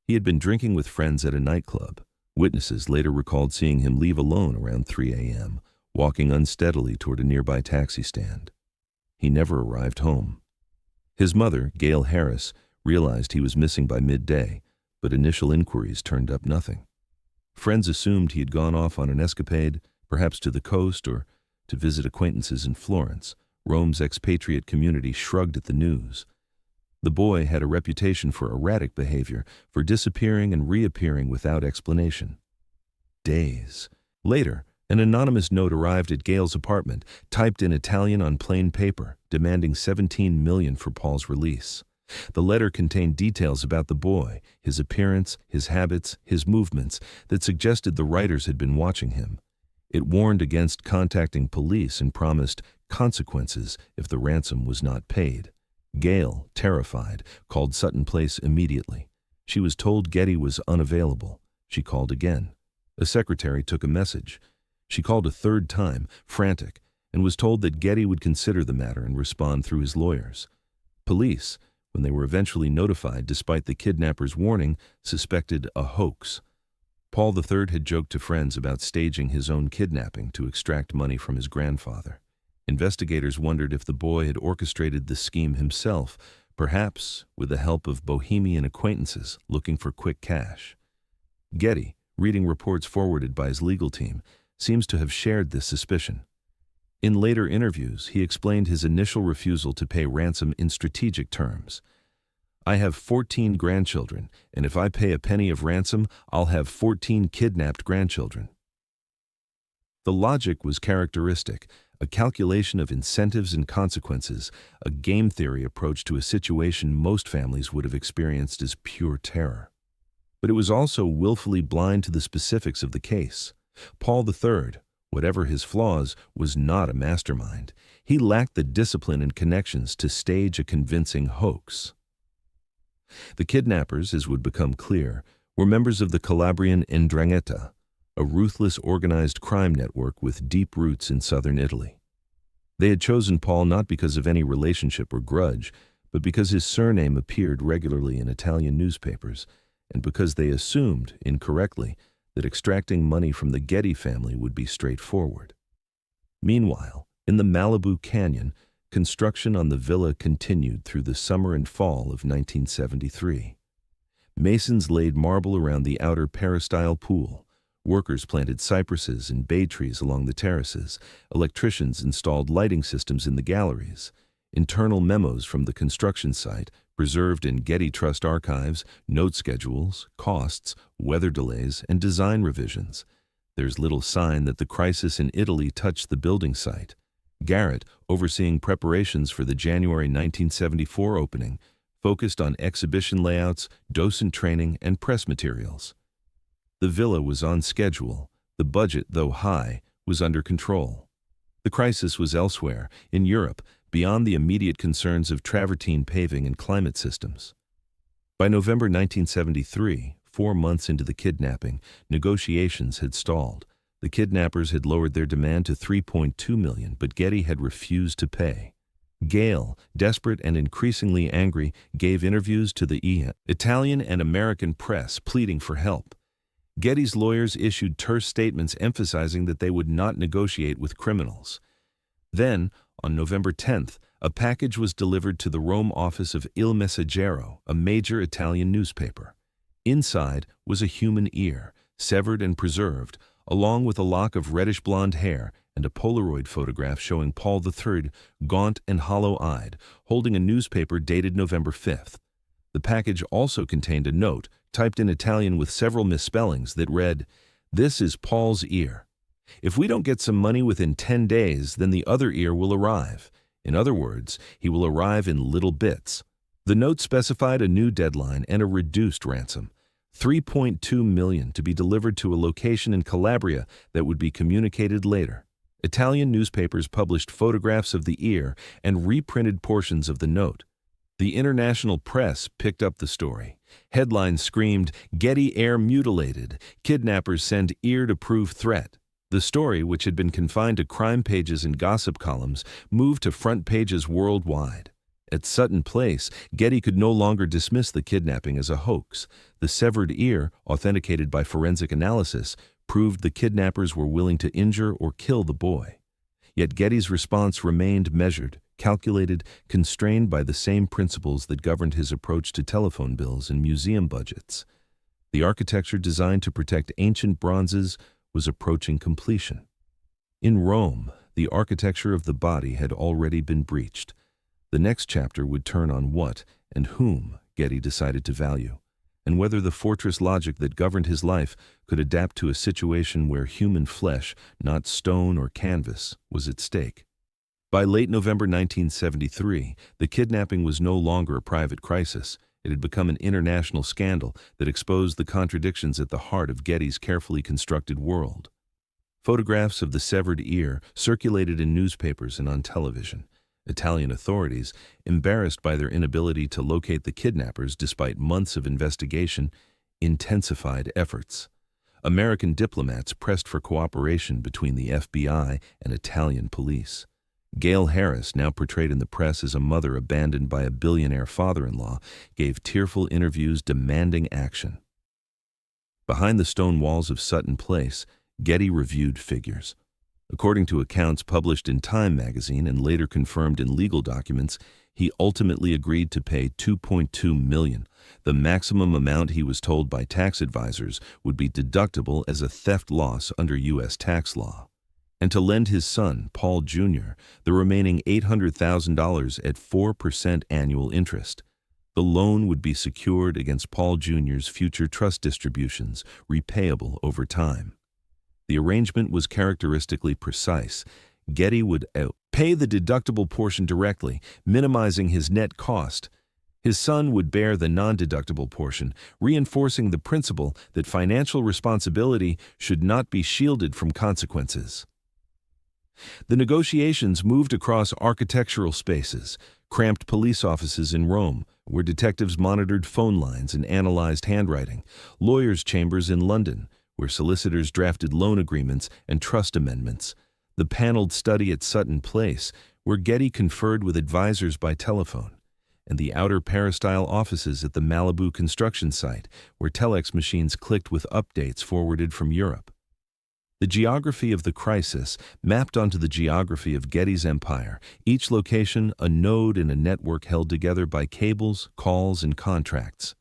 He had been drinking with friends at a nightclub. Witnesses later recalled seeing him leave alone around 3 a.m., walking unsteadily toward a nearby taxi stand. He never arrived home. His mother, Gail Harris, realized he was missing by midday, but initial inquiries turned up nothing. Friends assumed he had gone off on an escapade, perhaps to the coast or to visit acquaintances in Florence. Rome's expatriate community shrugged at the news. The boy had a reputation for erratic behavior, for disappearing and reappearing without explanation. Days later, an anonymous note arrived at Gail's apartment, typed in Italian on plain paper, demanding $17 million for Paul's release. The letter contained details about the boy, his appearance, his habits, his movements, that suggested the writers had been watching him. It warned against contacting police and promised consequences if the ransom was not paid. Gail, terrified, called Sutton Place immediately. She was told Getty was unavailable. She called again. A secretary took a message. She called a third time, frantic, and was told that Getty would consider the matter and respond through his lawyers. Police, when they were eventually notified despite the kidnapper's warning, suspected a hoax. Paul III had joked to friends about staging his own kidnapping to extract money from his grandfather. Investigators wondered if the boy had orchestrated the scheme himself, perhaps with the help of bohemian acquaintances looking for quick cash. Getty, reading reports forwarded by his legal team, seems to have shared this suspicion. In later interviews, he explained his initial refusal to pay ransom in strategic terms. "I have 14 grandchildren, and if I pay a penny of ransom, I'll have 14 kidnapped grandchildren." The logic was characteristic, a calculation of incentives and consequences, a game theory approach to a situation most families would have experienced as pure terror. But it was also willfully blind to the specifics of the case. Paul III, whatever his flaws, was not a mastermind. He lacked the discipline and connections to stage a convincing hoax. The kidnappers, as would become clear, were members of the Calabrian 'Ndrangheta, a ruthless organized crime network with deep roots in southern Italy. They had chosen Paul not because of any relationship or grudge, but because his surname appeared regularly in Italian newspapers, and because they assumed, incorrectly, that extracting money from the Getty family would be straightforward. Meanwhile, in the Malibu Canyon, construction on the villa continued through the summer and fall of 1973. Masons laid marble around the outer peristyle pool. Workers planted cypresses and bay trees along the terraces. Electricians installed lighting systems in the galleries. Internal memos from the construction site, preserved in Getty Trust archives, note schedules, costs, weather delays, and design revisions. There's little sign that the crisis in Italy touched the building site. Garrett, overseeing preparations for the January 1974 opening, focused on exhibition layouts, docent training, and press materials. The villa was on schedule. The budget, though high, was under control. The crisis was elsewhere, in Europe, beyond the immediate concerns of travertine paving and climate systems. By November 1973, 4 months into the kidnapping, negotiations had stalled. The kidnappers had lowered their demand to $3.2 million, but Getty had refused to pay. Gale, desperate and increasingly angry, gave interviews to the Italian and American press pleading for help. Getty's lawyers issued terse statements emphasizing that they would not negotiate with criminals. Then, on November 10th, a package was delivered to the Rome office of Il Messaggero, a major Italian newspaper. Inside was a human ear, severed and preserved, along with a lock of reddish-blonde hair and a Polaroid photograph showing Paul III, gaunt and hollow-eyed, holding a newspaper dated November 5th. The package also contained a note, typed in Italian with several misspellings, that read, "This is Paul's ear. If we don't get some money within 10 days, then the other ear will arrive. In other words, he will arrive in little bits." The note specified a new deadline and a reduced ransom, $3.2 million, to be delivered to a location in Calabria that would be communicated later. Italian newspapers published photographs of the ear and reprinted portions of the note. The international press picked up the story. Headlines screamed, "Getty Ear mutilated. Kidnappers send ear to prove threat." The story, which had been confined to crime pages and gossip columns, moved to front pages worldwide. At Sutton Place, Getty could no longer dismiss the kidnapping as a hoax. The severed ear, authenticated by forensic analysis, proved the kidnappers were willing to injure or kill the boy. Yet Getty's response remained measured, calculated, constrained by the same principles that governed his approach to telephone bills and museum budgets. The architecture designed to protect ancient bronzes was approaching completion. In Rome, the architecture of the body had already been breached. The next chapter would turn on what and whom Getty decided to value, and whether the fortress logic that governed his life could adapt to a situation where human flesh, not stone or canvas, was at stake. By late November 1973, the kidnapping was no longer a private crisis. It had become an international scandal that exposed the contradictions at the heart of Getty's carefully constructed world. Photographs of the severed ear circulated in newspapers and on television. Italian authorities, embarrassed by their inability to locate the kidnappers despite months of investigation, intensified efforts. American diplomats pressed for cooperation between the FBI and Italian police. Gail Harris, now portrayed in the press as a mother abandoned by a billionaire father-in-law, gave tearful interviews demanding action. Behind the stone walls of Sutton Place, Getty reviewed figures. According to accounts published in Time magazine and later confirmed in legal documents, he ultimately agreed to pay $2.2 million, the maximum amount he was told by tax advisors would be deductible as a theft loss under U.S. tax law, and to lend his son, Paul Jr., the remaining $800,000 at 4% annual interest. The loan would be secured against Paul Jr.'s future trust distributions, repayable over time. The arrangement was characteristically precise. Getty would pay the deductible portion directly, minimizing his net cost. His son would bear the non-deductible portion, reinforcing the principle that financial responsibility should not be shielded from consequences. The negotiations moved across architectural spaces, cramped police offices in Rome, where detectives monitored phone lines and analyzed handwriting, lawyers' chambers in London, where solicitors drafted loan agreements and trust amendments, the paneled study at Sutton Place, where Getty conferred with advisors by telephone, and the outer peristyle offices at the Malibu construction site, where telex machines clicked with updates forwarded from Europe. The geography of the crisis mapped onto the geography of Getty's empire, each location a node in a network held together by cables, calls, and contracts.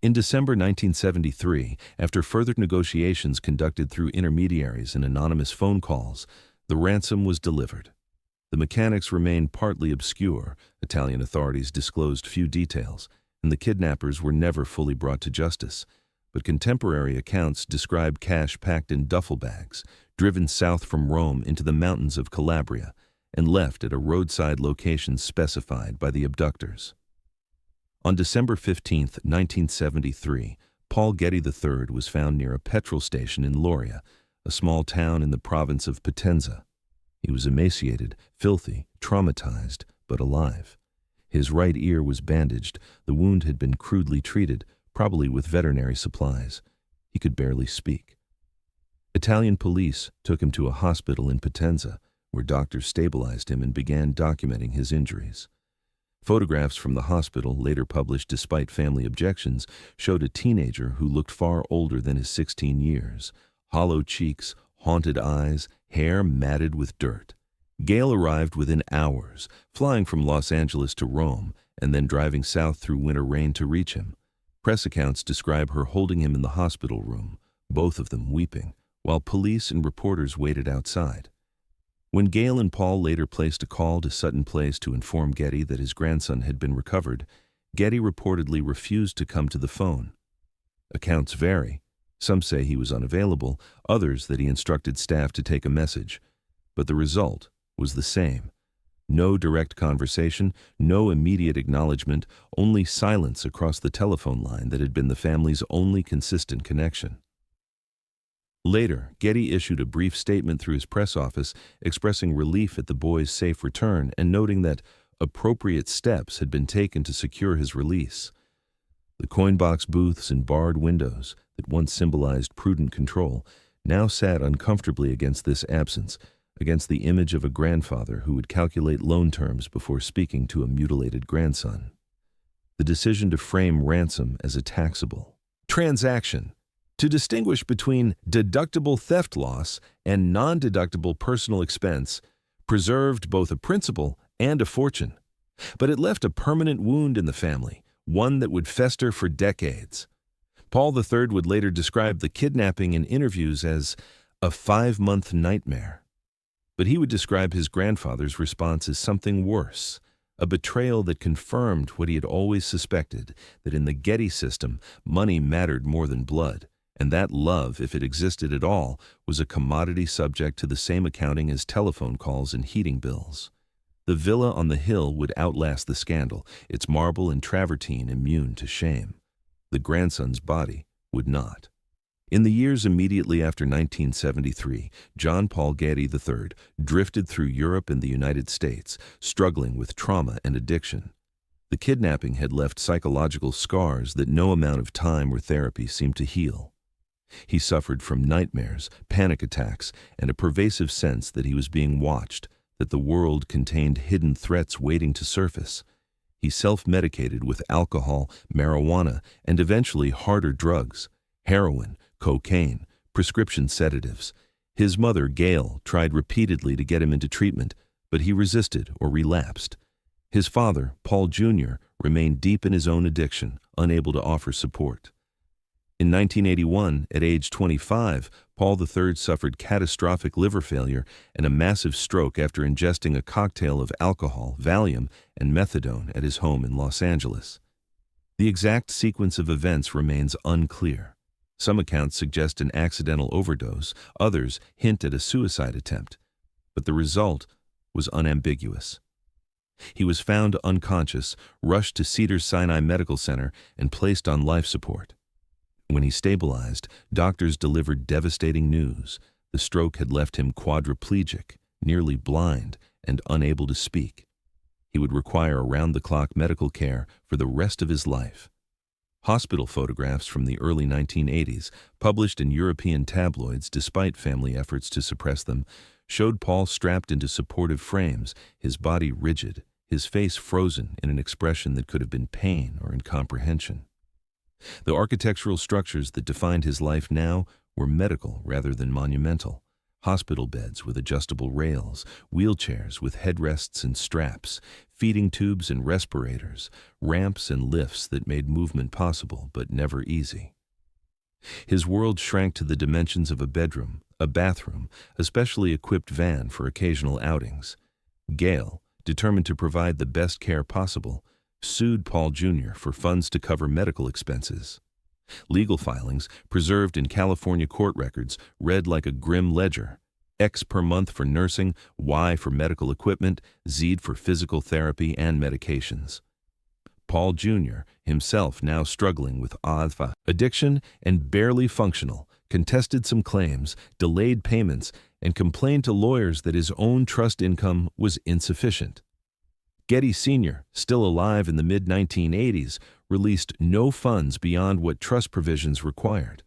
In December 1973, after further negotiations conducted through intermediaries and anonymous phone calls, the ransom was delivered. The mechanics remained partly obscure, Italian authorities disclosed few details, and the kidnappers were never fully brought to justice. But contemporary accounts describe cash packed in duffel bags, driven south from Rome into the mountains of Calabria, and left at a roadside location specified by the abductors. On December 15, 1973, Paul Getty III was found near a petrol station in Lauria, a small town in the province of Potenza. He was emaciated, filthy, traumatized, but alive. His right ear was bandaged. The wound had been crudely treated, probably with veterinary supplies. He could barely speak. Italian police took him to a hospital in Potenza, where doctors stabilized him and began documenting his injuries. Photographs from the hospital, later published despite family objections, showed a teenager who looked far older than his 16 years. Hollow cheeks, haunted eyes, hair matted with dirt. Gale arrived within hours, flying from Los Angeles to Rome, and then driving south through winter rain to reach him. Press accounts describe her holding him in the hospital room, both of them weeping, while police and reporters waited outside. When Gale and Paul later placed a call to Sutton Place to inform Getty that his grandson had been recovered, Getty reportedly refused to come to the phone. Accounts vary. Some say he was unavailable, others that he instructed staff to take a message. But the result was the same. No direct conversation, no immediate acknowledgement, only silence across the telephone line that had been the family's only consistent connection. Later, Getty issued a brief statement through his press office expressing relief at the boy's safe return and noting that appropriate steps had been taken to secure his release. The coin-box booths and barred windows that once symbolized prudent control now sat uncomfortably against this absence, against the image of a grandfather who would calculate loan terms before speaking to a mutilated grandson. The decision to frame ransom as a taxable transaction, to distinguish between deductible theft loss and non-deductible personal expense, preserved both a principle and a fortune. But it left a permanent wound in the family, one that would fester for decades. Paul III would later describe the kidnapping in interviews as a 5-month nightmare. But he would describe his grandfather's response as something worse, a betrayal that confirmed what he had always suspected, that in the Getty system, money mattered more than blood, and that love, if it existed at all, was a commodity subject to the same accounting as telephone calls and heating bills. The villa on the hill would outlast the scandal, its marble and travertine immune to shame. The grandson's body would not. In the years immediately after 1973, John Paul Getty III drifted through Europe and the United States, struggling with trauma and addiction. The kidnapping had left psychological scars that no amount of time or therapy seemed to heal. He suffered from nightmares, panic attacks, and a pervasive sense that he was being watched, that the world contained hidden threats waiting to surface. He self-medicated with alcohol, marijuana, and eventually harder drugs, heroin, cocaine, prescription sedatives. His mother, Gail, tried repeatedly to get him into treatment, but he resisted or relapsed. His father, Paul Jr., remained deep in his own addiction, unable to offer support. In 1981, at age 25, Paul III suffered catastrophic liver failure and a massive stroke after ingesting a cocktail of alcohol, Valium, and methadone at his home in Los Angeles. The exact sequence of events remains unclear. Some accounts suggest an accidental overdose, others hint at a suicide attempt, but the result was unambiguous. He was found unconscious, rushed to Cedars-Sinai Medical Center, and placed on life support. When he stabilized, doctors delivered devastating news. The stroke had left him quadriplegic, nearly blind, and unable to speak. He would require around-the-clock medical care for the rest of his life. Hospital photographs from the early 1980s, published in European tabloids despite family efforts to suppress them, showed Paul strapped into supportive frames, his body rigid, his face frozen in an expression that could have been pain or incomprehension. The architectural structures that defined his life now were medical rather than monumental. Hospital beds with adjustable rails, wheelchairs with headrests and straps, feeding tubes and respirators, ramps and lifts that made movement possible but never easy. His world shrank to the dimensions of a bedroom, a bathroom, a specially equipped van for occasional outings. Gail, determined to provide the best care possible, sued Paul Jr. for funds to cover medical expenses. Legal filings, preserved in California court records, read like a grim ledger. X per month for nursing, Y for medical equipment, Z for physical therapy and medications. Paul Jr., himself now struggling with addiction and barely functional, contested some claims, delayed payments, and complained to lawyers that his own trust income was insufficient. Getty Sr., still alive in the mid-1980s, released no funds beyond what trust provisions required.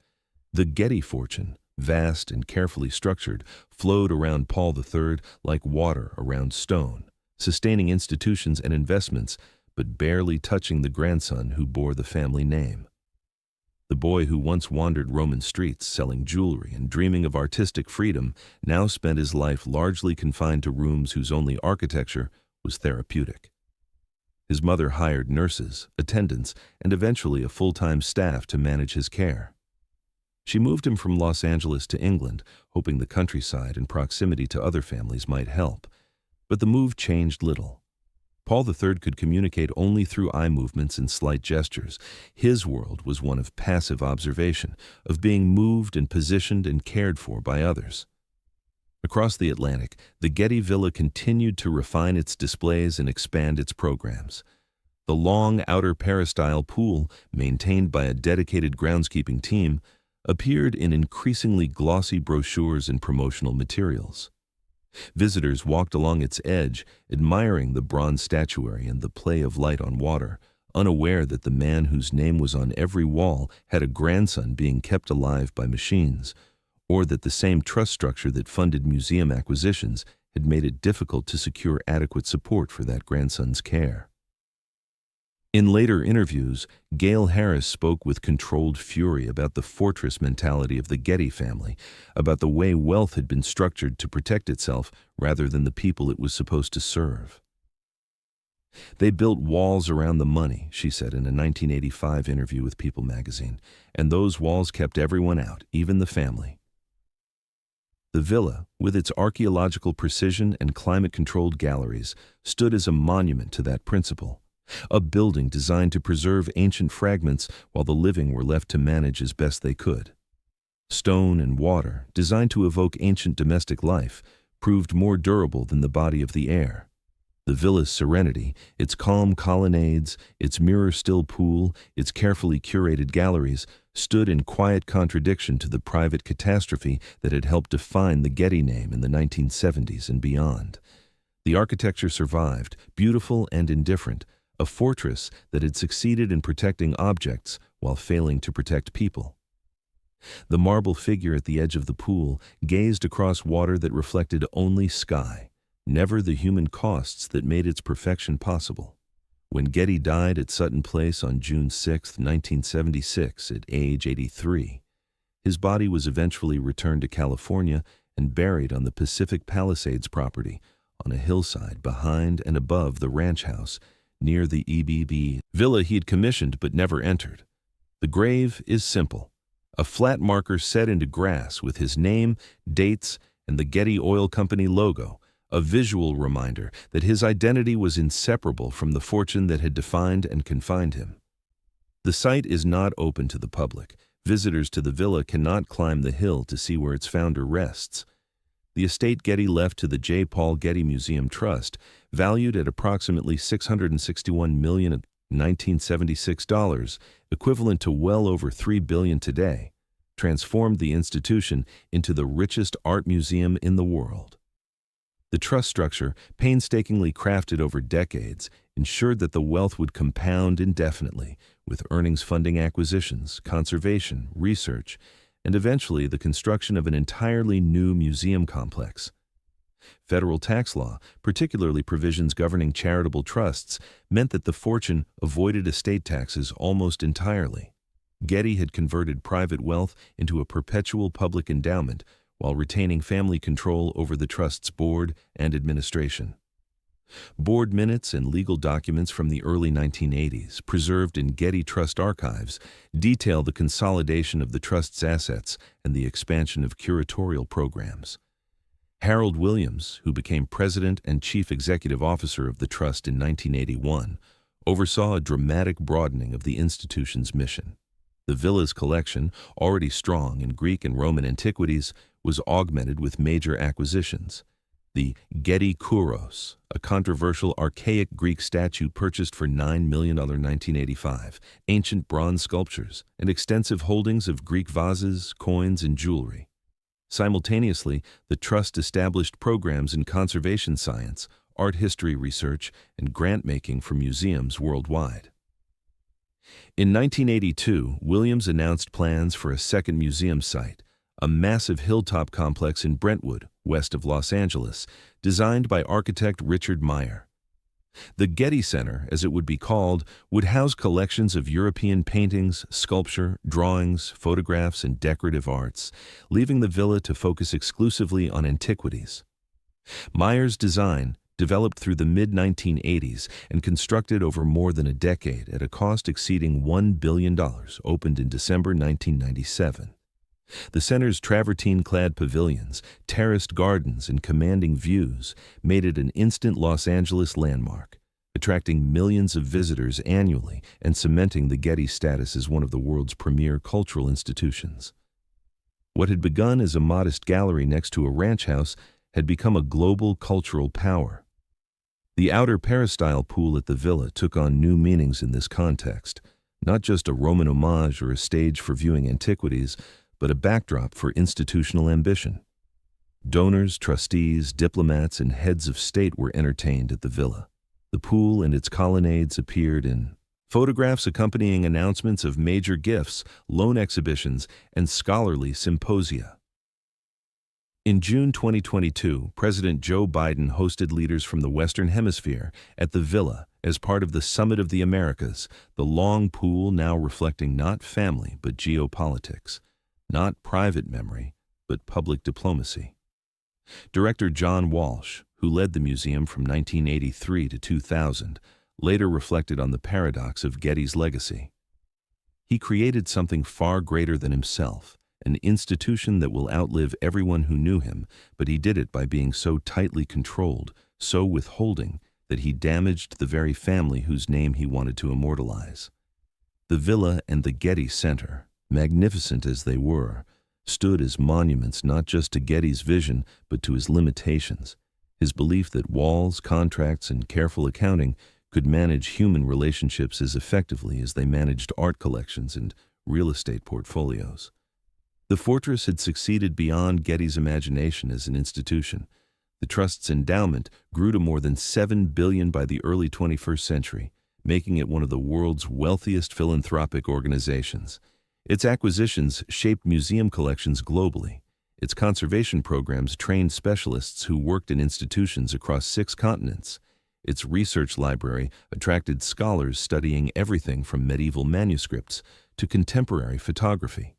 The Getty fortune vast and carefully structured, flowed around Paul III like water around stone, sustaining institutions and investments, but barely touching the grandson who bore the family name. The boy who once wandered Roman streets selling jewelry and dreaming of artistic freedom now spent his life largely confined to rooms whose only architecture was therapeutic. His mother hired nurses, attendants, and eventually a full-time staff to manage his care. She moved him from Los Angeles to England, hoping the countryside and proximity to other families might help. But the move changed little. Paul III could communicate only through eye movements and slight gestures. His world was one of passive observation, of being moved and positioned and cared for by others. Across the Atlantic, the Getty Villa continued to refine its displays and expand its programs. The long outer peristyle pool, maintained by a dedicated groundskeeping team, appeared in increasingly glossy brochures and promotional materials. Visitors walked along its edge, admiring the bronze statuary and the play of light on water, unaware that the man whose name was on every wall had a grandson being kept alive by machines, or that the same trust structure that funded museum acquisitions had made it difficult to secure adequate support for that grandson's care. In later interviews, Gail Harris spoke with controlled fury about the fortress mentality of the Getty family, about the way wealth had been structured to protect itself rather than the people it was supposed to serve. They built walls around the money, she said in a 1985 interview with People magazine, and those walls kept everyone out, even the family. The villa, with its archaeological precision and climate-controlled galleries, stood as a monument to that principle. A building designed to preserve ancient fragments while the living were left to manage as best they could. Stone and water, designed to evoke ancient domestic life, proved more durable than the body of the air. The villa's serenity, its calm colonnades, its mirror-still pool, its carefully curated galleries, stood in quiet contradiction to the private catastrophe that had helped define the Getty name in the 1970s and beyond. The architecture survived, beautiful and indifferent, a fortress that had succeeded in protecting objects while failing to protect people. The marble figure at the edge of the pool gazed across water that reflected only sky, never the human costs that made its perfection possible. When Getty died at Sutton Place on June 6, 1976, at age 83, his body was eventually returned to California and buried on the Pacific Palisades property, on a hillside behind and above the ranch house, near the EBB villa he'd commissioned but never entered. The grave is simple, a flat marker set into grass with his name, dates, and the Getty Oil Company logo, a visual reminder that his identity was inseparable from the fortune that had defined and confined him. The site is not open to the public. Visitors to the villa cannot climb the hill to see where its founder rests. The estate Getty left to the J. Paul Getty Museum Trust, valued at approximately $661 million in 1976 dollars, equivalent to well over $3 billion today, transformed the institution into the richest art museum in the world. The trust structure, painstakingly crafted over decades, ensured that the wealth would compound indefinitely, with earnings funding acquisitions, conservation, research, and eventually the construction of an entirely new museum complex. Federal tax law, particularly provisions governing charitable trusts, meant that the fortune avoided estate taxes almost entirely. Getty had converted private wealth into a perpetual public endowment while retaining family control over the trust's board and administration. Board minutes and legal documents from the early 1980s, preserved in Getty Trust archives, detail the consolidation of the trust's assets and the expansion of curatorial programs. Harold Williams, who became president and chief executive officer of the trust in 1981, oversaw a dramatic broadening of the institution's mission. The villa's collection, already strong in Greek and Roman antiquities, was augmented with major acquisitions. The Getty Kouros, a controversial archaic Greek statue purchased for $9 million in 1985, ancient bronze sculptures, and extensive holdings of Greek vases, coins, and jewelry. Simultaneously, the Trust established programs in conservation science, art history research, and grant-making for museums worldwide. In 1982, Williams announced plans for a second museum site, a massive hilltop complex in Brentwood, west of Los Angeles, designed by architect Richard Meyer. The Getty Center, as it would be called, would house collections of European paintings, sculpture, drawings, photographs, and decorative arts, leaving the villa to focus exclusively on antiquities. Meyer's design, developed through the mid-1980s and constructed over more than a decade at a cost exceeding $1 billion, opened in December 1997. The center's travertine-clad pavilions, terraced gardens, and commanding views made it an instant Los Angeles landmark, attracting millions of visitors annually and cementing the Getty's status as one of the world's premier cultural institutions. What had begun as a modest gallery next to a ranch house had become a global cultural power. The outer peristyle pool at the villa took on new meanings in this context, not just a Roman homage or a stage for viewing antiquities, but a backdrop for institutional ambition. Donors, trustees, diplomats, and heads of state were entertained at the villa. The pool and its colonnades appeared in photographs accompanying announcements of major gifts, loan exhibitions, and scholarly symposia. In June 2022, President Joe Biden hosted leaders from the Western Hemisphere at the villa as part of the Summit of the Americas, the long pool now reflecting not family but geopolitics. Not private memory, but public diplomacy. Director John Walsh, who led the museum from 1983 to 2000, later reflected on the paradox of Getty's legacy. He created something far greater than himself, an institution that will outlive everyone who knew him, but he did it by being so tightly controlled, so withholding, that he damaged the very family whose name he wanted to immortalize. The villa and the Getty Center, magnificent as they were, stood as monuments not just to Getty's vision, but to his limitations, his belief that walls, contracts, and careful accounting could manage human relationships as effectively as they managed art collections and real estate portfolios. The fortress had succeeded beyond Getty's imagination as an institution. The Trust's endowment grew to more than $7 billion by the early 21st century, making it one of the world's wealthiest philanthropic organizations. Its acquisitions shaped museum collections globally. Its conservation programs trained specialists who worked in institutions across 6 continents. Its research library attracted scholars studying everything from medieval manuscripts to contemporary photography.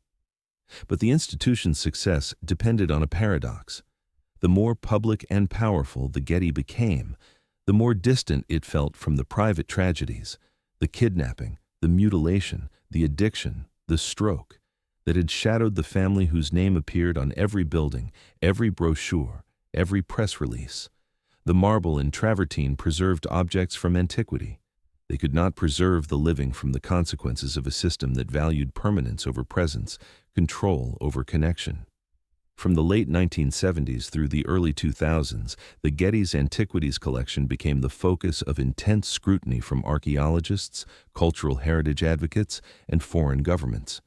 But the institution's success depended on a paradox. The more public and powerful the Getty became, the more distant it felt from the private tragedies, the kidnapping, the mutilation, the addiction, the stroke, that had shadowed the family whose name appeared on every building, every brochure, every press release. The marble and travertine preserved objects from antiquity. They could not preserve the living from the consequences of a system that valued permanence over presence, control over connection. From the late 1970s through the early 2000s, the Getty's Antiquities collection became the focus of intense scrutiny from archaeologists, cultural heritage advocates, and foreign governments.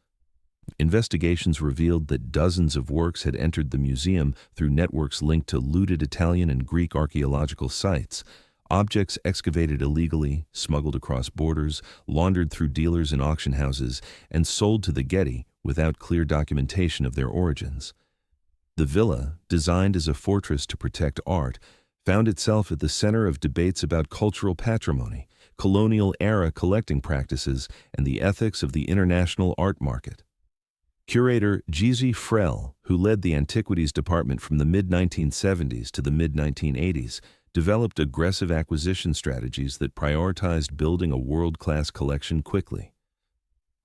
Investigations revealed that dozens of works had entered the museum through networks linked to looted Italian and Greek archaeological sites, objects excavated illegally, smuggled across borders, laundered through dealers and auction houses, and sold to the Getty without clear documentation of their origins. The villa, designed as a fortress to protect art, found itself at the center of debates about cultural patrimony, colonial-era collecting practices, and the ethics of the international art market. Curator Gezi Frell, who led the Antiquities Department from the mid-1970s to the mid-1980s, developed aggressive acquisition strategies that prioritized building a world-class collection quickly.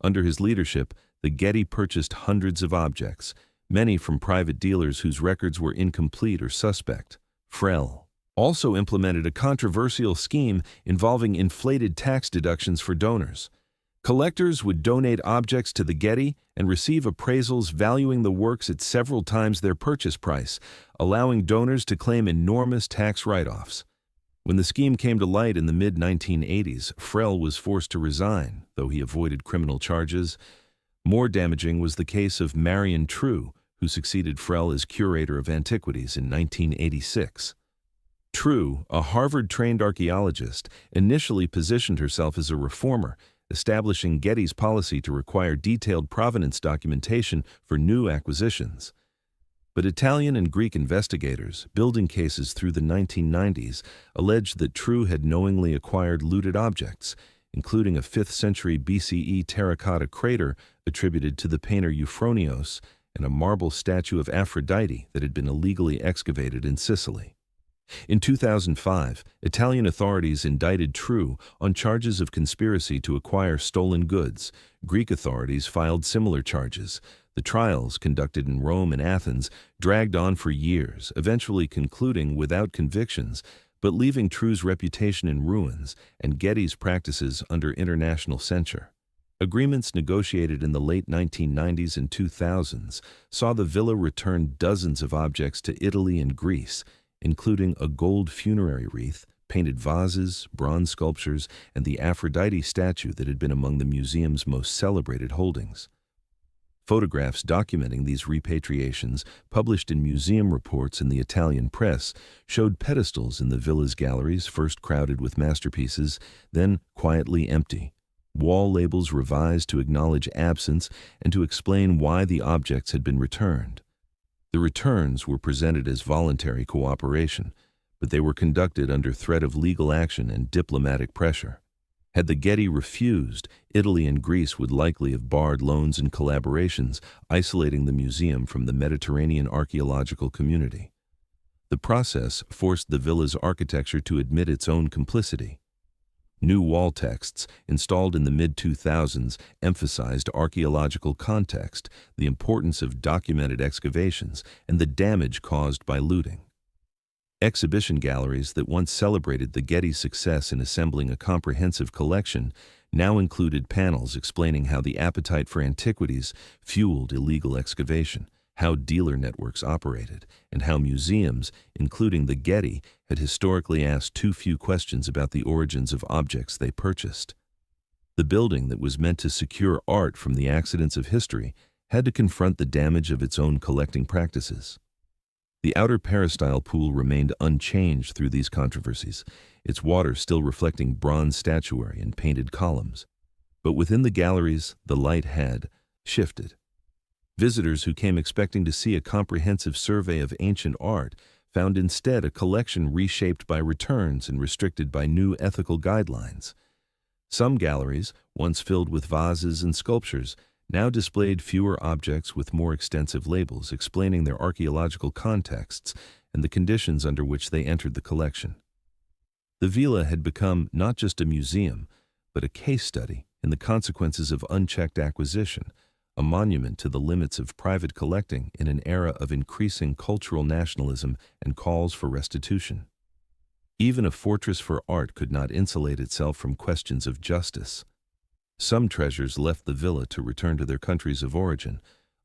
Under his leadership, the Getty purchased hundreds of objects, many from private dealers whose records were incomplete or suspect. Frell also implemented a controversial scheme involving inflated tax deductions for donors. Collectors would donate objects to the Getty and receive appraisals valuing the works at several times their purchase price, allowing donors to claim enormous tax write-offs. When the scheme came to light in the mid-1980s, Frell was forced to resign, though he avoided criminal charges. More damaging was the case of Marion True, who succeeded Frell as curator of antiquities in 1986. True, a Harvard-trained archaeologist, initially positioned herself as a reformer, establishing Getty's policy to require detailed provenance documentation for new acquisitions. But Italian and Greek investigators, building cases through the 1990s, alleged that True had knowingly acquired looted objects, including a 5th century BCE terracotta crater attributed to the painter Euphronios and a marble statue of Aphrodite that had been illegally excavated in Sicily. In 2005, Italian authorities indicted True on charges of conspiracy to acquire stolen goods. Greek authorities filed similar charges. The trials, conducted in Rome and Athens, dragged on for years, eventually concluding without convictions, but leaving True's reputation in ruins and Getty's practices under international censure. Agreements negotiated in the late 1990s and 2000s saw the villa return dozens of objects to Italy and Greece, including a gold funerary wreath, painted vases, bronze sculptures, and the Aphrodite statue that had been among the museum's most celebrated holdings. Photographs documenting these repatriations, published in museum reports in the Italian press, showed pedestals in the villa's galleries first crowded with masterpieces, then quietly empty. Wall labels revised to acknowledge absence and to explain why the objects had been returned. The returns were presented as voluntary cooperation, but they were conducted under threat of legal action and diplomatic pressure. Had the Getty refused, Italy and Greece would likely have barred loans and collaborations, isolating the museum from the Mediterranean archaeological community. The process forced the villa's architecture to admit its own complicity. New wall texts, installed in the mid-2000s, emphasized archaeological context, the importance of documented excavations, and the damage caused by looting. Exhibition galleries that once celebrated the Getty's success in assembling a comprehensive collection now included panels explaining how the appetite for antiquities fueled illegal excavation, how dealer networks operated, and how museums, including the Getty, had historically asked too few questions about the origins of objects they purchased. The building that was meant to secure art from the accidents of history had to confront the damage of its own collecting practices. The outer peristyle pool remained unchanged through these controversies, its water still reflecting bronze statuary and painted columns. But within the galleries, the light had shifted. Visitors who came expecting to see a comprehensive survey of ancient art found instead a collection reshaped by returns and restricted by new ethical guidelines. Some galleries, once filled with vases and sculptures, now displayed fewer objects with more extensive labels explaining their archaeological contexts and the conditions under which they entered the collection. The villa had become not just a museum, but a case study in the consequences of unchecked acquisition, a monument to the limits of private collecting in an era of increasing cultural nationalism and calls for restitution. Even a fortress for art could not insulate itself from questions of justice. Some treasures left the villa to return to their countries of origin.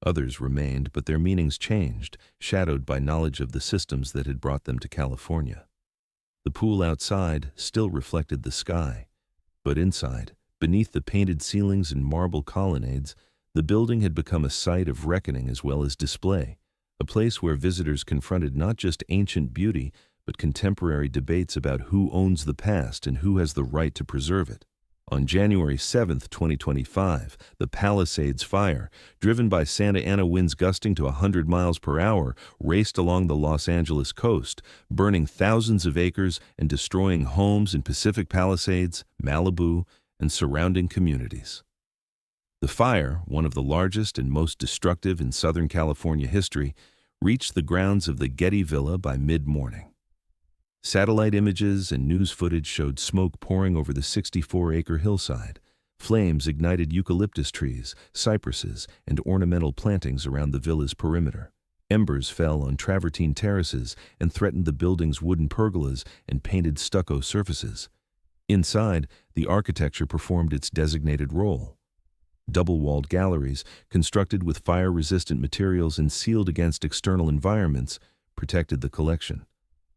Others remained, but their meanings changed, shadowed by knowledge of the systems that had brought them to California. The pool outside still reflected the sky, but inside, beneath the painted ceilings and marble colonnades, the building had become a site of reckoning as well as display, a place where visitors confronted not just ancient beauty, but contemporary debates about who owns the past and who has the right to preserve it. On January 7, 2025, the Palisades fire, driven by Santa Ana winds gusting to 100 miles per hour, raced along the Los Angeles coast, burning thousands of acres and destroying homes in Pacific Palisades, Malibu, and surrounding communities. The fire, one of the largest and most destructive in Southern California history, reached the grounds of the Getty Villa by mid-morning. Satellite images and news footage showed smoke pouring over the 64-acre hillside. Flames ignited eucalyptus trees, cypresses, and ornamental plantings around the villa's perimeter. Embers fell on travertine terraces and threatened the building's wooden pergolas and painted stucco surfaces. Inside, the architecture performed its designated role. Double-walled galleries, constructed with fire-resistant materials and sealed against external environments, protected the collection.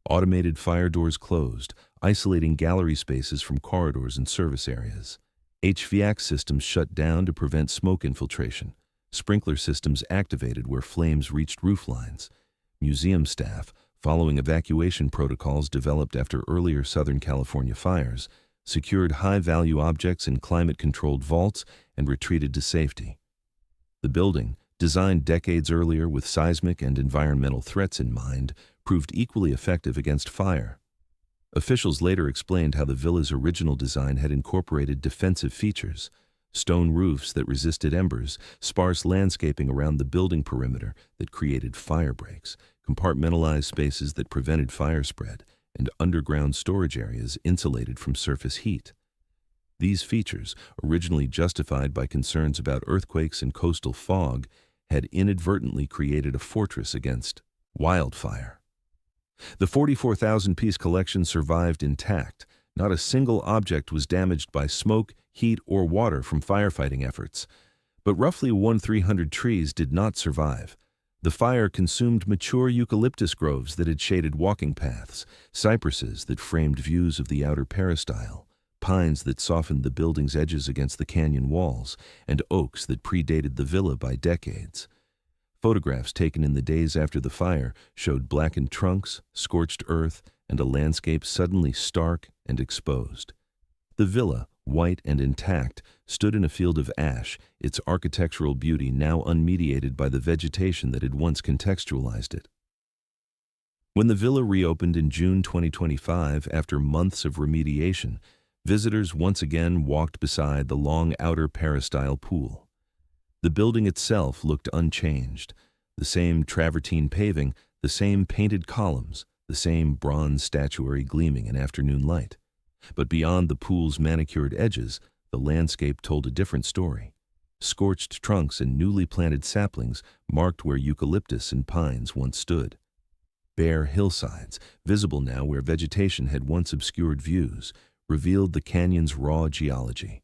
Automated fire doors closed, isolating gallery spaces from corridors and service areas. HVAC systems shut down to prevent smoke infiltration. Sprinkler systems activated where flames reached roof lines. Museum staff, following evacuation protocols developed after earlier Southern California fires, secured high-value objects in climate-controlled vaults, and retreated to safety. The building, designed decades earlier with seismic and environmental threats in mind, proved equally effective against fire. Officials later explained how the villa's original design had incorporated defensive features: stone roofs that resisted embers, sparse landscaping around the building perimeter that created fire breaks, compartmentalized spaces that prevented fire spread, and underground storage areas insulated from surface heat. These features, originally justified by concerns about earthquakes and coastal fog, had inadvertently created a fortress against wildfire. The 44,000-piece collection survived intact. Not a single object was damaged by smoke, heat, or water from firefighting efforts. But roughly 1,300 trees did not survive. The fire consumed mature eucalyptus groves that had shaded walking paths, cypresses that framed views of the outer peristyle, pines that softened the building's edges against the canyon walls, and oaks that predated the villa by decades. Photographs taken in the days after the fire showed blackened trunks, scorched earth, and a landscape suddenly stark and exposed. The villa, white and intact, stood in a field of ash, its architectural beauty now unmediated by the vegetation that had once contextualized it. When the villa reopened in June 2025 after months of remediation, visitors once again walked beside the long outer peristyle pool. The building itself looked unchanged. The same travertine paving, the same painted columns, the same bronze statuary gleaming in afternoon light. But beyond the pool's manicured edges, the landscape told a different story. Scorched trunks and newly planted saplings marked where eucalyptus and pines once stood. Bare hillsides, visible now where vegetation had once obscured views, revealed the canyon's raw geology.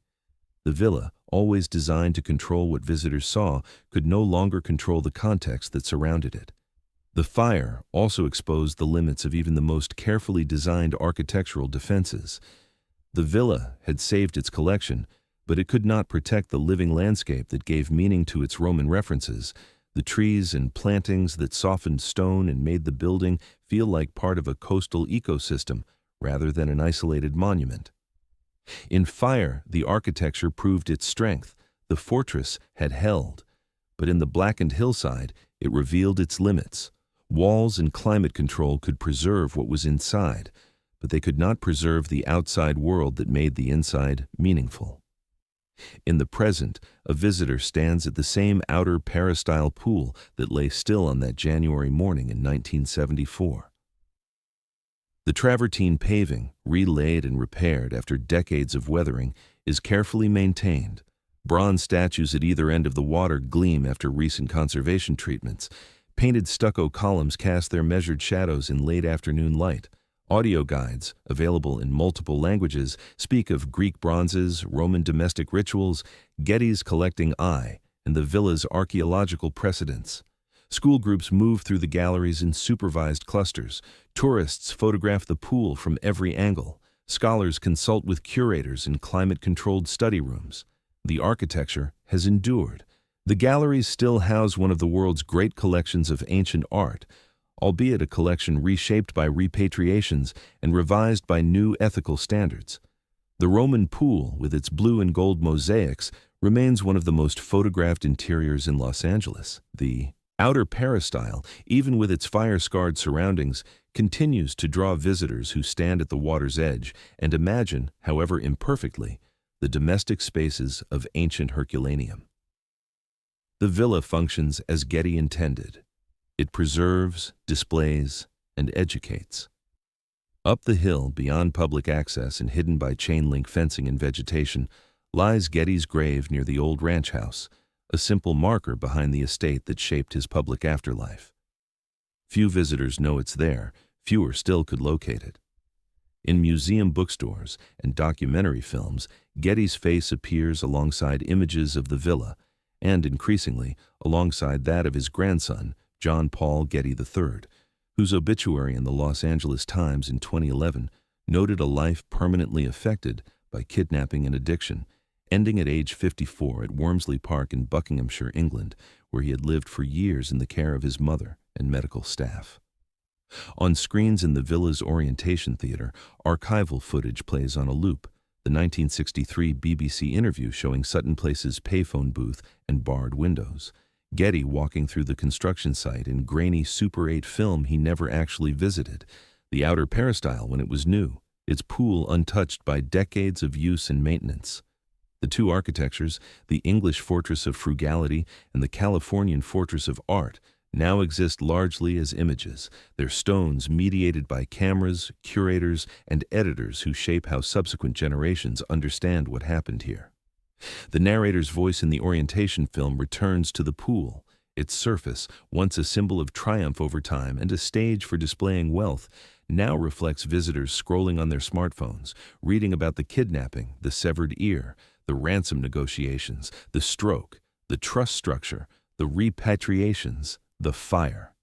The villa, always designed to control what visitors saw, could no longer control the context that surrounded it. The fire also exposed the limits of even the most carefully designed architectural defenses. The villa had saved its collection, but it could not protect the living landscape that gave meaning to its Roman references, the trees and plantings that softened stone and made the building feel like part of a coastal ecosystem rather than an isolated monument. In fire, the architecture proved its strength. The fortress had held, but in the blackened hillside, it revealed its limits. Walls and climate control could preserve what was inside, but they could not preserve the outside world that made the inside meaningful. In the present, a visitor stands at the same outer peristyle pool that lay still on that January morning in 1974. The travertine paving, relaid and repaired after decades of weathering, is carefully maintained. Bronze statues at either end of the water gleam after recent conservation treatments. Painted stucco columns cast their measured shadows in late afternoon light. Audio guides, available in multiple languages, speak of Greek bronzes, Roman domestic rituals, Getty's collecting eye, and the villa's archaeological precedents. School groups move through the galleries in supervised clusters. Tourists photograph the pool from every angle. Scholars consult with curators in climate-controlled study rooms. The architecture has endured. The galleries still house one of the world's great collections of ancient art, albeit a collection reshaped by repatriations and revised by new ethical standards. The Roman pool, with its blue and gold mosaics, remains one of the most photographed interiors in Los Angeles. The outer peristyle, even with its fire-scarred surroundings, continues to draw visitors who stand at the water's edge and imagine, however imperfectly, the domestic spaces of ancient Herculaneum. The villa functions as Getty intended. It preserves, displays, and educates. Up the hill, beyond public access and hidden by chain-link fencing and vegetation, lies Getty's grave near the old ranch house, a simple marker behind the estate that shaped his public afterlife. Few visitors know it's there, fewer still could locate it. In museum bookstores and documentary films, Getty's face appears alongside images of the villa, and increasingly alongside that of his grandson, John Paul Getty III, whose obituary in the Los Angeles Times in 2011 noted a life permanently affected by kidnapping and addiction, ending at age 54 at Wormsley Park in Buckinghamshire, England, where he had lived for years in the care of his mother and medical staff. On screens in the villa's orientation theater, archival footage plays on a loop, the 1963 BBC interview showing Sutton Place's payphone booth and barred windows, Getty walking through the construction site in grainy Super 8 film he never actually visited, the outer peristyle when it was new, its pool untouched by decades of use and maintenance. The two architectures, the English fortress of frugality and the Californian fortress of art, now exist largely as images, their stones mediated by cameras, curators, and editors who shape how subsequent generations understand what happened here. The narrator's voice in the orientation film returns to the pool. Its surface, once a symbol of triumph over time and a stage for displaying wealth, now reflects visitors scrolling on their smartphones, reading about the kidnapping, the severed ear, the ransom negotiations, the stroke, the trust structure, the repatriations, the fire.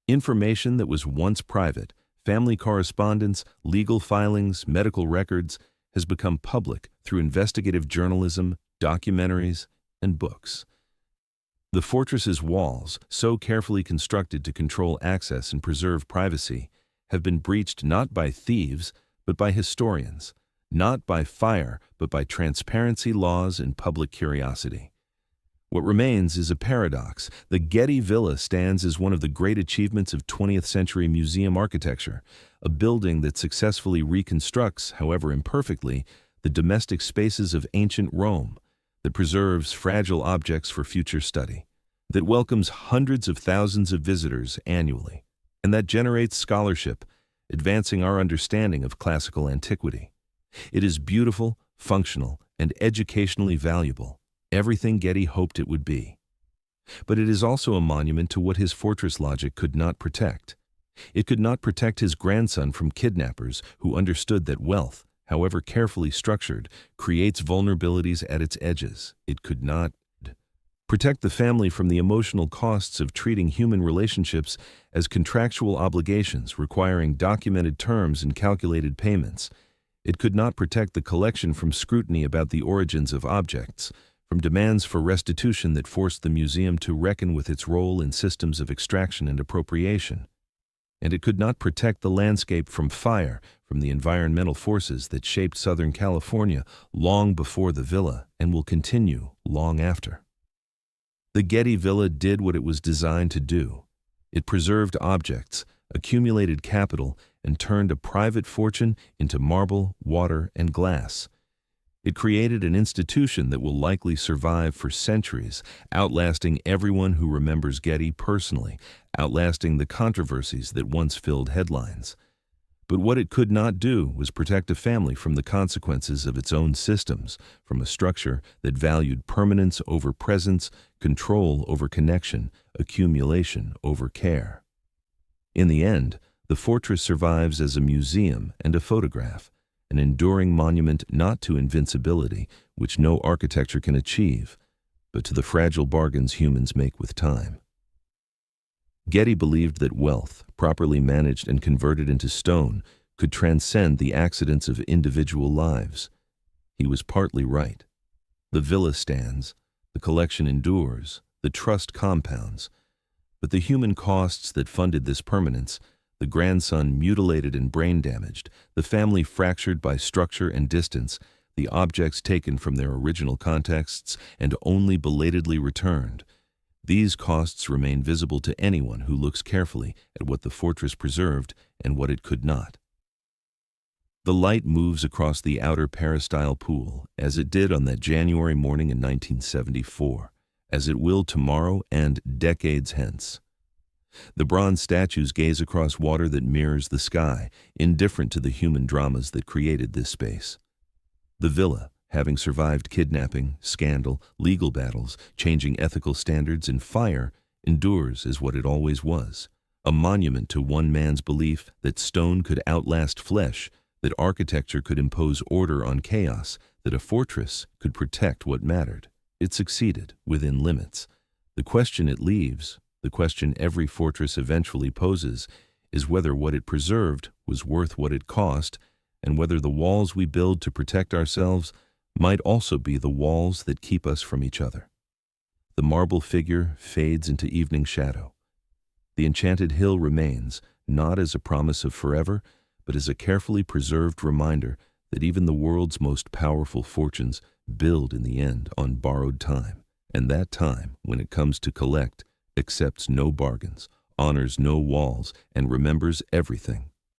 Information that was once private, family correspondence, legal filings, medical records, has become public through investigative journalism, documentaries, and books. The fortress's walls, so carefully constructed to control access and preserve privacy, have been breached not by thieves, but by historians, not by fire, but by transparency laws and public curiosity. What remains is a paradox. The Getty Villa stands as one of the great achievements of 20th century museum architecture, a building that successfully reconstructs, however imperfectly, the domestic spaces of ancient Rome, that preserves fragile objects for future study, that welcomes hundreds of thousands of visitors annually, and that generates scholarship, advancing our understanding of classical antiquity. It is beautiful, functional, and educationally valuable, everything Getty hoped it would be. But it is also a monument to what his fortress logic could not protect. It could not protect his grandson from kidnappers who understood that wealth, however carefully structured, creates vulnerabilities at its edges. It could not protect the family from the emotional costs of treating human relationships as contractual obligations requiring documented terms and calculated payments. It could not protect the collection from scrutiny about the origins of objects, from demands for restitution that forced the museum to reckon with its role in systems of extraction and appropriation. And it could not protect the landscape from fire, from the environmental forces that shaped Southern California long before the villa and will continue long after. The Getty Villa did what it was designed to do. It preserved objects, accumulated capital, and turned a private fortune into marble, water, and glass. It created an institution that will likely survive for centuries, outlasting everyone who remembers Getty personally, outlasting the controversies that once filled headlines. But what it could not do was protect a family from the consequences of its own systems, from a structure that valued permanence over presence, control over connection, accumulation over care. In the end, the fortress survives as a museum and a photograph, an enduring monument not to invincibility, which no architecture can achieve, but to the fragile bargains humans make with time. Getty believed that wealth, properly managed and converted into stone, could transcend the accidents of individual lives. He was partly right. The villa stands, the collection endures, the trust compounds, but the human costs that funded this permanence, the grandson mutilated and brain damaged, the family fractured by structure and distance, the objects taken from their original contexts and only belatedly returned, these costs remain visible to anyone who looks carefully at what the fortress preserved and what it could not. The light moves across the outer peristyle pool, as it did on that January morning in 1974, as it will tomorrow and decades hence. The bronze statues gaze across water that mirrors the sky, indifferent to the human dramas that created this space. The villa, having survived kidnapping, scandal, legal battles, changing ethical standards, and fire, endures as what it always was, a monument to one man's belief that stone could outlast flesh, that architecture could impose order on chaos, that a fortress could protect what mattered. It succeeded, within limits. The question it leaves, the question every fortress eventually poses, is whether what it preserved was worth what it cost, and whether the walls we build to protect ourselves might also be the walls that keep us from each other. The marble figure fades into evening shadow. The enchanted hill remains, not as a promise of forever, but as a carefully preserved reminder that even the world's most powerful fortunes build in the end on borrowed time, and that time, when it comes to collect, accepts no bargains, honors no walls, and remembers everything.